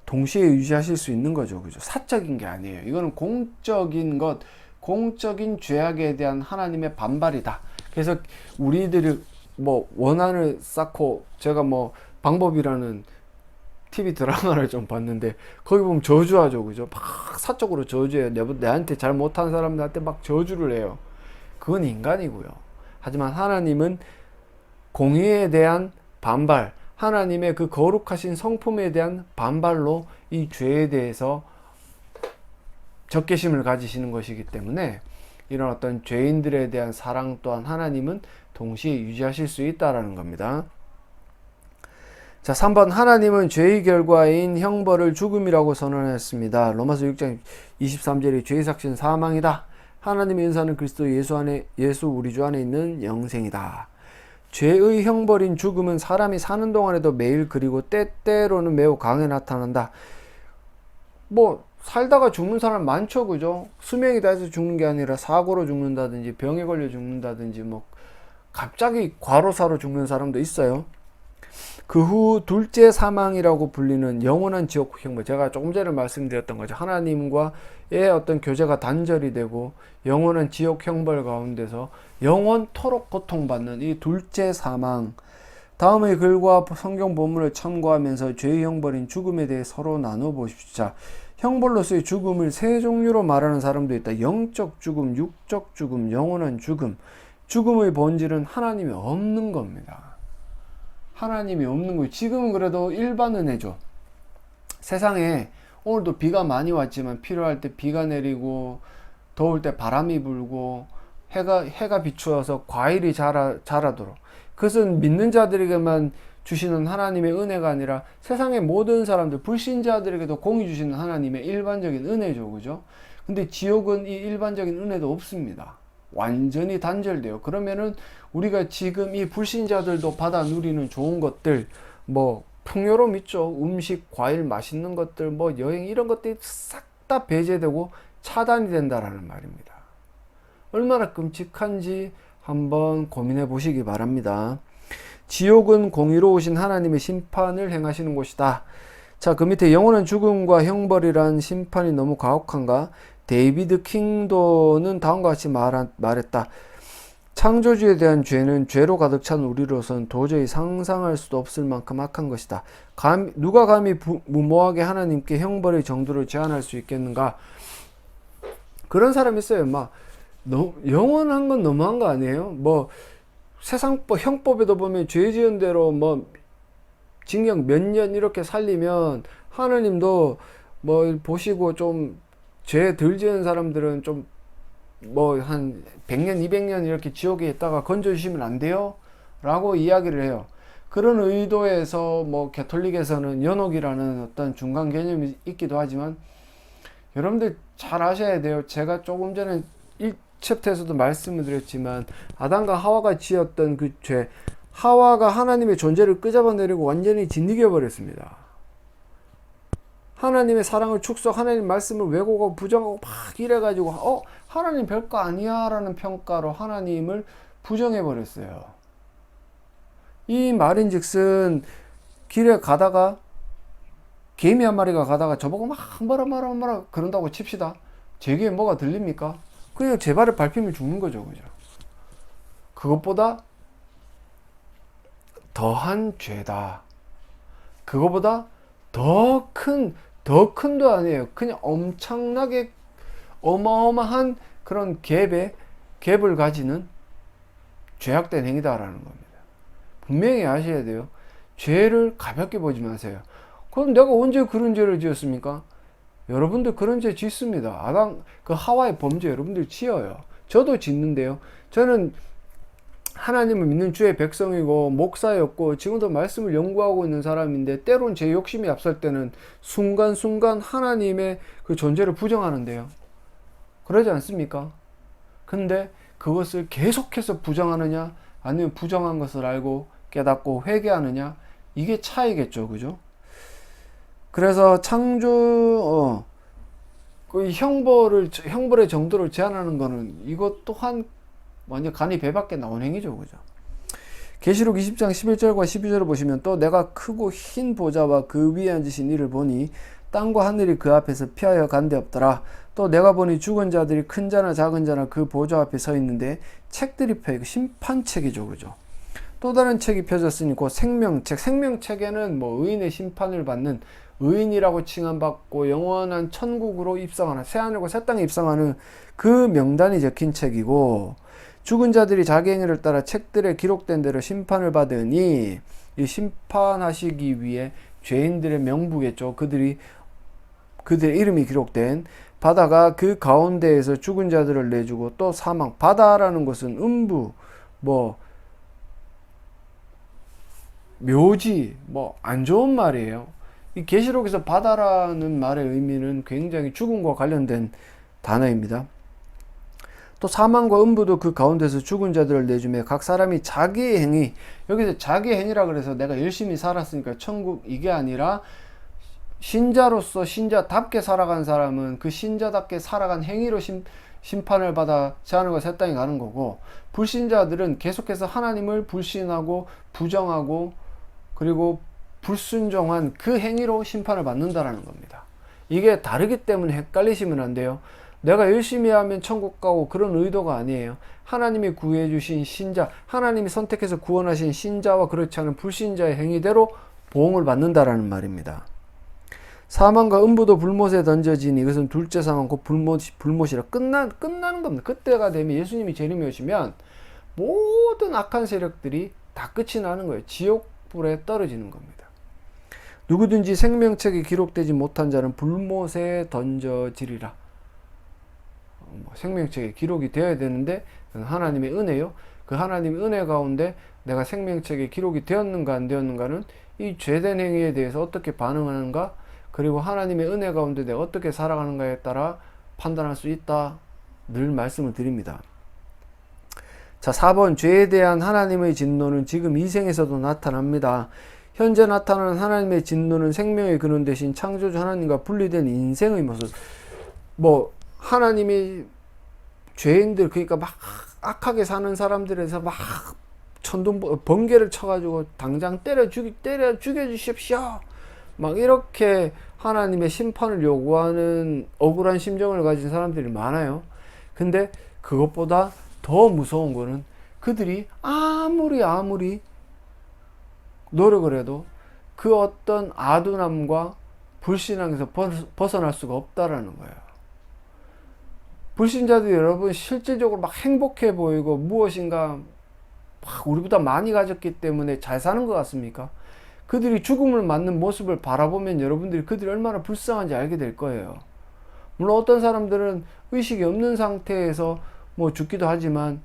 동시에 유지하실 수 있는 거죠. 그죠? 사적인 게 아니에요. 이거는 공적인 것, 공적인 죄악에 대한 하나님의 반발이다. 그래서 우리들이 원한을 쌓고 제가 방법이라는 TV 드라마를 좀 봤는데 거기 보면 저주하죠. 그죠? 막 사적으로 저주해요. 내한테 잘 못한 사람들한테 막 저주를 해요. 그건 인간이고요. 하지만 하나님은 공의에 대한 반발, 하나님의 그 거룩하신 성품에 대한 반발로 이 죄에 대해서 적개심을 가지시는 것이기 때문에 이런 어떤 죄인들에 대한 사랑 또한 하나님은 동시에 유지하실 수 있다는 겁니다. 자, 3번 하나님은 죄의 결과인 형벌을 죽음이라고 선언했습니다. 로마서 6장 23절에 죄의 삭신 사망이다. 하나님의 은사는 그리스도 예수 우리 주 안에 있는 영생이다. 죄의 형벌인 죽음은 사람이 사는 동안에도 매일 그리고 때때로는 매우 강하게 나타난다. 살다가 죽는 사람 많죠. 그죠? 수명이 다해서 죽는 게 아니라 사고로 죽는다든지 병에 걸려 죽는다든지 갑자기 과로사로 죽는 사람도 있어요. 그 후 둘째 사망이라고 불리는 영원한 지옥 형벌, 제가 조금 전에 말씀드렸던 거죠. 하나님과의 어떤 교제가 단절이 되고 영원한 지옥 형벌 가운데서 영원토록 고통받는 이 둘째 사망, 다음의 글과 성경 본문을 참고하면서 죄의 형벌인 죽음에 대해 서로 나눠 보십시오. 형벌로서의 죽음을 세 종류로 말하는 사람도 있다. 영적 죽음, 육적 죽음, 영원한 죽음. 죽음의 본질은 하나님이 없는 겁니다. 하나님이 없는 거예요. 지금은 그래도 일반 은혜죠. 세상에 오늘도 비가 많이 왔지만 필요할 때 비가 내리고 더울 때 바람이 불고 해가 비추어서 과일이 자라도록, 그것은 믿는 자들에게만 주시는 하나님의 은혜가 아니라 세상의 모든 사람들, 불신자들에게도 공히 주시는 하나님의 일반적인 은혜죠. 그죠? 근데 지옥은 이 일반적인 은혜도 없습니다. 완전히 단절돼요. 그러면은 우리가 지금 이 불신자들도 받아 누리는 좋은 것들, 풍요로움 있죠. 음식, 과일, 맛있는 것들, 뭐 여행 이런 것들이 싹 다 배제되고 차단이 된다라는 말입니다. 얼마나 끔찍한지 한번 고민해 보시기 바랍니다. 지옥은 공의로우신 하나님의 심판을 행하시는 곳이다. 자, 그 밑에 영원한 죽음과 형벌이란 심판이 너무 가혹한가? 데이비드 킹도는 다음과 같이 말했다. 창조주에 대한 죄는 죄로 가득 찬 우리로선 도저히 상상할 수도 없을 만큼 악한 것이다. 누가 감히 무모하게 하나님께 형벌의 정도를 제한할 수 있겠는가? 그런 사람 있어요. 막 영원한 건 너무한 거 아니에요? 뭐 세상법 형법에도 보면 죄 지은 대로 뭐 징역 몇 년 이렇게 살리면 하나님도 뭐 보시고 좀 죄 덜 지은 사람들은 좀 뭐 한 100년 200년 이렇게 지옥에 있다가 건져주시면 안 돼요? 라고 이야기를 해요. 그런 의도에서 뭐 가톨릭에서는 연옥이라는 어떤 중간 개념이 있기도 하지만 여러분들 잘 아셔야 돼요. 제가 조금 전에 1챕터에서도 말씀을 드렸지만 아담과 하와가 지었던 그 죄, 하와가 하나님의 존재를 끄잡아내리고 완전히 짓이겨 버렸습니다. 하나님의 사랑을 축소, 하나님 말씀을 왜곡하고 부정하고 막 이래가지고 하나님 별거 아니야 라는 평가로 하나님을 부정해 버렸어요. 이 말인즉슨 길에 가다가 개미 한 마리가 가다가 저보고 막 뭐라 그런다고 칩시다. 제 귀에 뭐가 들립니까? 그냥 제 발을 밟히면 죽는 거죠. 그죠? 그것보다 더한 죄다. 그거보다 더 큰도 아니에요. 그냥 엄청나게 어마어마한 그런 갭을 가지는 죄악된 행위다라는 겁니다. 분명히 아셔야 돼요. 죄를 가볍게 보지 마세요. 그럼 내가 언제 그런 죄를 지었습니까? 여러분들 그런 죄 짓습니다. 그 하와의 범죄 여러분들 지어요. 저도 짓는데요. 저는 하나님을 믿는 주의 백성이고 목사였고 지금도 말씀을 연구하고 있는 사람인데 때론 제 욕심이 앞설 때는 순간순간 하나님의 그 존재를 부정하는데요. 그러지 않습니까? 근데 그것을 계속해서 부정하느냐 아니면 부정한 것을 알고 깨닫고 회개하느냐 이게 차이겠죠. 그죠? 그래서 그 형벌의 정도를 제한하는 거는 이것 또한 완전 간이 배 밖에 나온 행위죠. 그죠? 계시록 20장 11절과 12절을 보시면 또 내가 크고 흰 보좌와 그 위에 앉으신 이를 보니 땅과 하늘이 그 앞에서 피하여 간데 없더라. 또 내가 보니 죽은 자들이 큰 자나 작은 자나 그 보좌 앞에 서 있는데 책들이 펴있고 심판책이죠. 그죠? 또 다른 책이 펴졌으니 곧 생명책에는 뭐 의인의 심판을 받는 의인이라고 칭함받고 영원한 천국으로 입성하는 새하늘과 새 땅에 입성하는 그 명단이 적힌 책이고 죽은 자들이 자기 행위를 따라 책들에 기록된 대로 심판을 받으니 이 심판하시기 위해 죄인들의 명부겠죠. 그들의 이름이 기록된 바다가 그 가운데에서 죽은 자들을 내주고 또 사망. 바다라는 것은 음부, 뭐 묘지, 뭐 안 좋은 말이에요. 이 계시록에서 바다라는 말의 의미는 굉장히 죽음과 관련된 단어입니다. 또 사망과 음부도 그 가운데서 죽은 자들을 내주며 각 사람이 자기의 행위, 여기서 자기의 행위라 그래서 내가 열심히 살았으니까 천국 이게 아니라 신자로서 신자답게 살아간 사람은 그 신자답게 살아간 행위로 심판을 받아 새하늘과 새 땅에 가는 거고 불신자들은 계속해서 하나님을 불신하고 부정하고 그리고 불순종한 그 행위로 심판을 받는다라는 겁니다. 이게 다르기 때문에 헷갈리시면 안 돼요. 내가 열심히 하면 천국 가고 그런 의도가 아니에요. 하나님이 구해주신 신자, 하나님이 선택해서 구원하신 신자와 그렇지 않은 불신자의 행위대로 보응을 받는다라는 말입니다. 사망과 음부도 불못에 던져지니 이것은 둘째 사망 곧 불못이라 끝나는 겁니다. 그때가 되면 예수님이 재림이 오시면 모든 악한 세력들이 다 끝이 나는 거예요. 지옥불에 떨어지는 겁니다. 누구든지 생명책에 기록되지 못한 자는 불못에 던져지리라. 생명책에 기록이 되어야 되는데 하나님의 은혜요. 그 하나님의 은혜 가운데 내가 생명책에 기록이 되었는가 안 되었는가는 이 죄된 행위에 대해서 어떻게 반응하는가 그리고 하나님의 은혜 가운데 내가 어떻게 살아가는가에 따라 판단할 수 있다. 늘 말씀을 드립니다. 자, 4번 죄에 대한 하나님의 진노는 지금 이 생에서도 나타납니다. 현재 나타나는 하나님의 진노는 생명의 근원 대신 창조주 하나님과 분리된 인생의 모습. 뭐 하나님이 죄인들, 그러니까 막 악하게 사는 사람들에서 막 번개를 쳐가지고 당장 때려 죽여주십시오, 막 이렇게 하나님의 심판을 요구하는 억울한 심정을 가진 사람들이 많아요. 근데 그것보다 더 무서운 거는 그들이 아무리 노력을 해도 그 어떤 아둔함과 불신앙에서 벗어날 수가 없다라는 거예요. 불신자들 여러분, 실질적으로 막 행복해 보이고 무엇인가 막 우리보다 많이 가졌기 때문에 잘 사는 것 같습니까? 그들이 죽음을 맞는 모습을 바라보면 여러분들이 그들이 얼마나 불쌍한지 알게 될 거예요. 물론 어떤 사람들은 의식이 없는 상태에서 뭐 죽기도 하지만,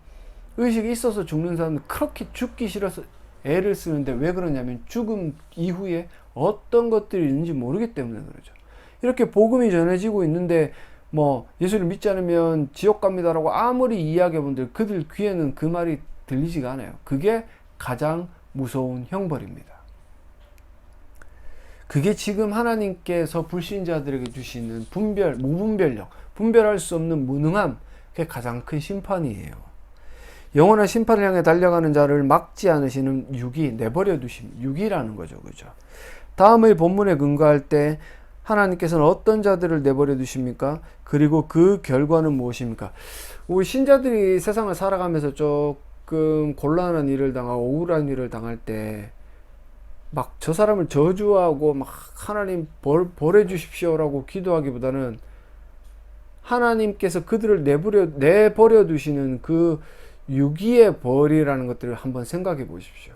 의식이 있어서 죽는 사람은 그렇게 죽기 싫어서 애를 쓰는데, 왜 그러냐면 죽음 이후에 어떤 것들이 있는지 모르기 때문에 그러죠. 이렇게 복음이 전해지고 있는데 뭐 예수를 믿지 않으면 지옥 갑니다라고 아무리 이야기해본들 그들 귀에는 그 말이 들리지가 않아요. 그게 가장 무서운 형벌입니다. 그게 지금 하나님께서 불신자들에게 주시는 무분별력, 분별할 수 없는 무능함, 그게 가장 큰 심판이에요. 영원한 심판을 향해 달려가는 자를 막지 않으시는 유기, 내버려 두심, 유기라는 거죠. 그죠? 다음의 본문에 근거할 때 하나님께서는 어떤 자들을 내버려 두십니까? 그리고 그 결과는 무엇입니까? 우리 신자들이 세상을 살아가면서 조금 곤란한 일을 당하고 억울한 일을 당할 때 막 저 사람을 저주하고 막 하나님 벌해 주십시오라고 기도하기보다는 하나님께서 그들을 내버려 두시는 그 유기의 벌이라는 것들을 한번 생각해 보십시오.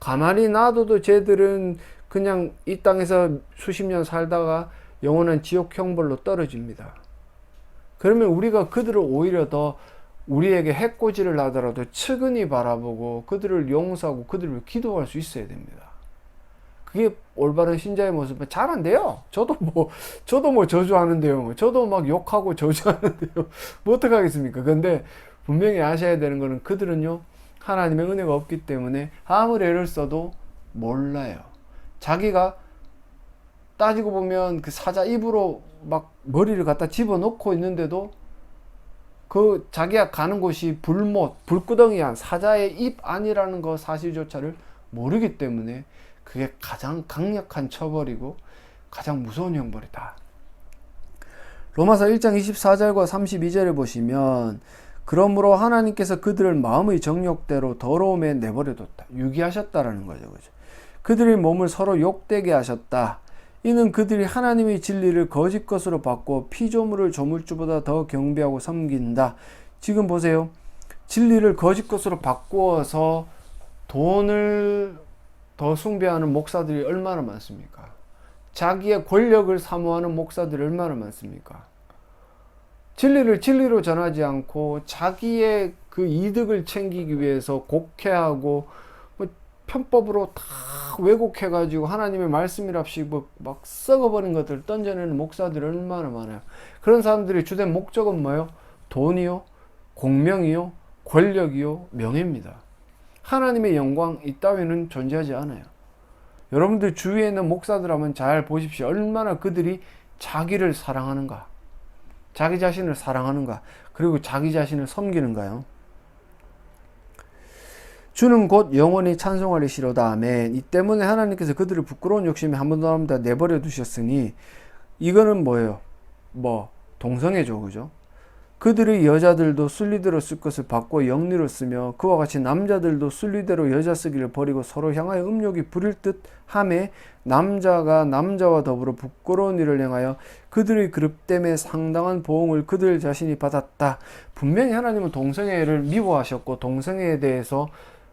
가만히 놔둬도 쟤들은 그냥 이 땅에서 수십 년 살다가 영원한 지옥 형벌로 떨어집니다. 그러면 우리가 그들을 오히려 더 우리에게 해코지를 하더라도 측은히 바라보고 그들을 용서하고 그들을 기도할 수 있어야 됩니다. 그게 올바른 신자의 모습은 잘 안 돼요. 저도 뭐 저주하는데요. 저도 막 욕하고 저주하는데요. 뭐 어떡하겠습니까? 근데 분명히 아셔야 되는 거는 그들은요, 하나님의 은혜가 없기 때문에 아무리 애를 써도 몰라요. 자기가 따지고 보면 그 사자 입으로 막 머리를 갖다 집어넣고 있는데도 그 자기가 가는 곳이 불구덩이야, 사자의 입 아니라는 거 사실조차를 모르기 때문에 그게 가장 강력한 처벌이고 가장 무서운 형벌이다. 로마서 1장 24절과 32절에 보시면, 그러므로 하나님께서 그들을 마음의 정욕대로 더러움에 내버려뒀다, 유기하셨다라는 거죠. 그죠? 그들의 몸을 서로 욕되게 하셨다. 이는 그들이 하나님의 진리를 거짓 것으로 바꾸어 피조물을 조물주보다 더 경배하고 섬긴다. 지금 보세요. 진리를 거짓 것으로 바꾸어서 돈을 더 숭배하는 목사들이 얼마나 많습니까? 자기의 권력을 사모하는 목사들이 얼마나 많습니까? 진리를 진리로 전하지 않고 자기의 그 이득을 챙기기 위해서 곡해하고 뭐 편법으로 다 왜곡해가지고 하나님의 말씀이랍시고 막 썩어버린 것들 던져내는 목사들이 얼마나 많아요. 그런 사람들의 주된 목적은 뭐예요? 돈이요, 공명이요, 권력이요, 명예입니다. 하나님의 영광 이따위는 존재하지 않아요. 여러분들 주위에 있는 목사들 한번 잘 보십시오. 얼마나 그들이 자기를 사랑하는가, 자기 자신을 사랑하는가, 그리고 자기 자신을 섬기는가요? 주는 곧 영원히 찬송하리시로다. 아멘. 이 때문에 하나님께서 그들을 부끄러운 욕심에 한 번도 안 합니다 내버려 두셨으니, 이거는 뭐예요? 동성애죠. 그죠? 그들의 여자들도 순리대로 쓸 것을 바꿔 영리로 쓰며, 그와 같이 남자들도 순리대로 여자 쓰기를 버리고 서로 향하여 음욕이 부릴 듯 하매, 남자가 남자와 더불어 부끄러운 일을 행하여 그들의 그릇됨에 상당한 보응을 그들 자신이 받았다. 분명히 하나님은 동성애를 미워하셨고 동성애에 대해서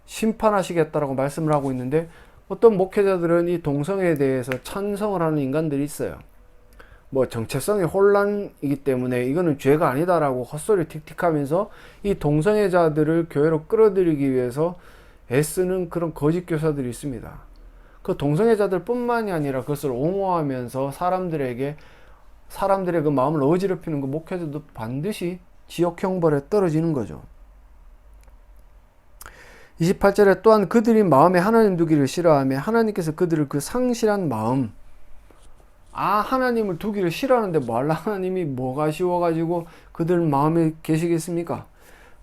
심판하시겠다라고 말씀을 하고 있는데, 어떤 목회자들은 이 동성애에 대해서 찬성을 하는 인간들이 있어요. 정체성의 혼란이기 때문에 이거는 죄가 아니다라고 헛소리 틱틱하면서 이 동성애자들을 교회로 끌어들이기 위해서 애쓰는 그런 거짓 교사들이 있습니다. 그 동성애자들 뿐만이 아니라 그것을 옹호하면서 사람들의 그 마음을 어지럽히는 그 목회자도 반드시 지옥 형벌에 떨어지는 거죠. 28절에 또한 그들이 마음에 하나님 두기를 싫어하며 하나님께서 그들을 그 상실한 마음, 하나님을 두기를 싫어하는데 뭐할라 하나님이 뭐가 쉬워가지고 그들 마음에 계시겠습니까?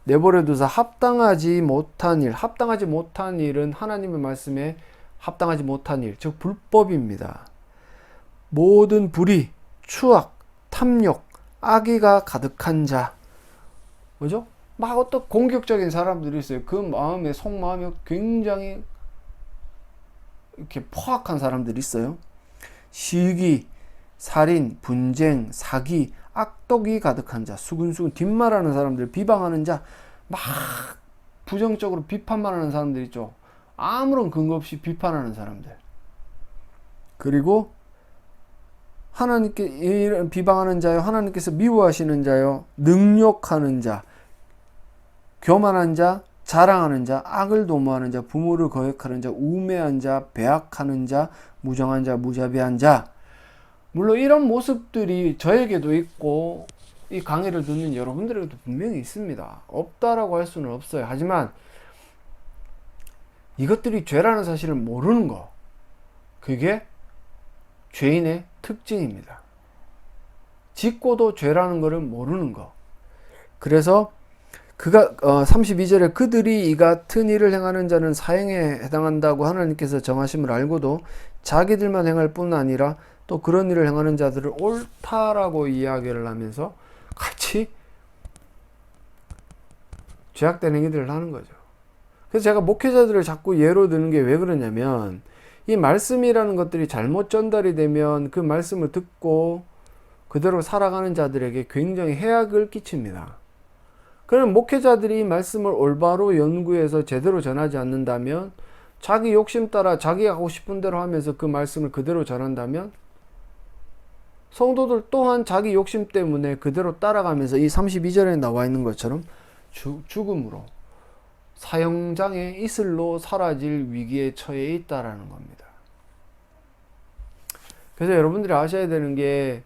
내버려 두사 합당하지 못한 일은 하나님의 말씀에 합당하지 못한 일, 즉 불법입니다. 모든 불의, 추악, 탐욕, 악의가 가득한 자, 뭐죠? 막 어떤 공격적인 사람들이 있어요. 그 마음에 속마음이 굉장히 이렇게 포악한 사람들이 있어요. 시기, 살인, 분쟁, 사기, 악독이 가득한 자, 수근수근 뒷말하는 사람들, 비방하는 자, 막 부정적으로 비판만 하는 사람들 있죠. 아무런 근거 없이 비판하는 사람들. 그리고 하나님께 이런 비방하는 자요, 하나님께서 미워하시는 자요, 능욕하는 자, 교만한 자, 자랑하는 자, 악을 도모하는 자, 부모를 거역하는 자, 우매한 자, 배악하는 자, 무정한 자, 무자비한 자. 물론 이런 모습들이 저에게도 있고 이 강의를 듣는 여러분들에게도 분명히 있습니다. 없다라고 할 수는 없어요. 하지만 이것들이 죄라는 사실을 모르는 거, 그게 죄인의 특징입니다. 짓고도 죄라는 것을 모르는 거. 그래서 그가 32절에 그들이 이 같은 일을 행하는 자는 사형에 해당한다고 하나님께서 정하심을 알고도 자기들만 행할 뿐 아니라 또 그런 일을 행하는 자들을 옳다라고 이야기를 하면서 같이 죄악된 행위들을 하는 거죠. 그래서 제가 목회자들을 자꾸 예로 드는 게 왜 그러냐면, 이 말씀이라는 것들이 잘못 전달이 되면 그 말씀을 듣고 그대로 살아가는 자들에게 굉장히 해악을 끼칩니다. 그럼 목회자들이 이 말씀을 올바로 연구해서 제대로 전하지 않는다면, 자기 욕심 따라 자기가 하고 싶은 대로 하면서 그 말씀을 그대로 전한다면, 성도들 또한 자기 욕심 때문에 그대로 따라가면서 이 32절에 나와 있는 것처럼 죽음으로, 사형장에 이슬로 사라질 위기에 처해 있다라는 겁니다. 그래서 여러분들이 아셔야 되는 게,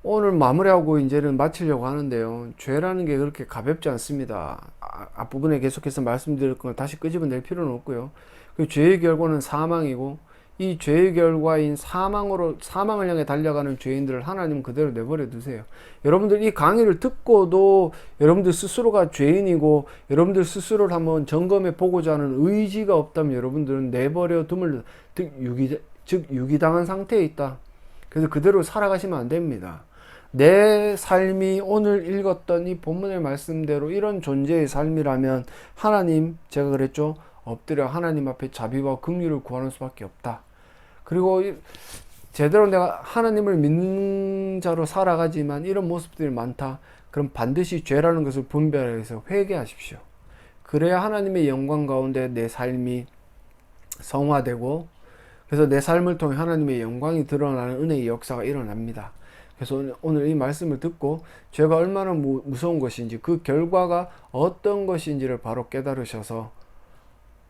오늘 마무리하고 이제는 마치려고 하는데요. 죄라는 게 그렇게 가볍지 않습니다. 앞부분에 계속해서 말씀드릴 걸 다시 끄집어낼 필요는 없고요. 그 죄의 결과는 사망이고, 이 죄의 결과인 사망을 향해 달려가는 죄인들을 하나님은 그대로 내버려 두세요. 여러분들 이 강의를 듣고도 여러분들 스스로가 죄인이고 여러분들 스스로를 한번 점검해 보고자 하는 의지가 없다면 여러분들은 내버려 둠을, 즉 유기당한 상태에 있다. 그래서 그대로 살아가시면 안 됩니다. 내 삶이 오늘 읽었던 이 본문의 말씀대로 이런 존재의 삶이라면 하나님, 제가 그랬죠, 엎드려 하나님 앞에 자비와 긍휼을 구하는 수밖에 없다. 그리고 제대로 내가 하나님을 믿는 자로 살아가지만 이런 모습들이 많다. 그럼 반드시 죄라는 것을 분별해서 회개하십시오. 그래야 하나님의 영광 가운데 내 삶이 성화되고, 그래서 내 삶을 통해 하나님의 영광이 드러나는 은혜의 역사가 일어납니다. 그래서 오늘 이 말씀을 듣고 죄가 얼마나 무서운 것인지, 그 결과가 어떤 것인지를 바로 깨달으셔서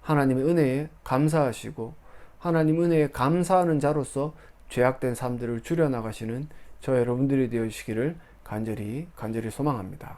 하나님의 은혜에 감사하시고 하나님 은혜에 감사하는 자로서 죄악된 삶들을 줄여나가시는 저 여러분들이 되시기를 간절히 소망합니다.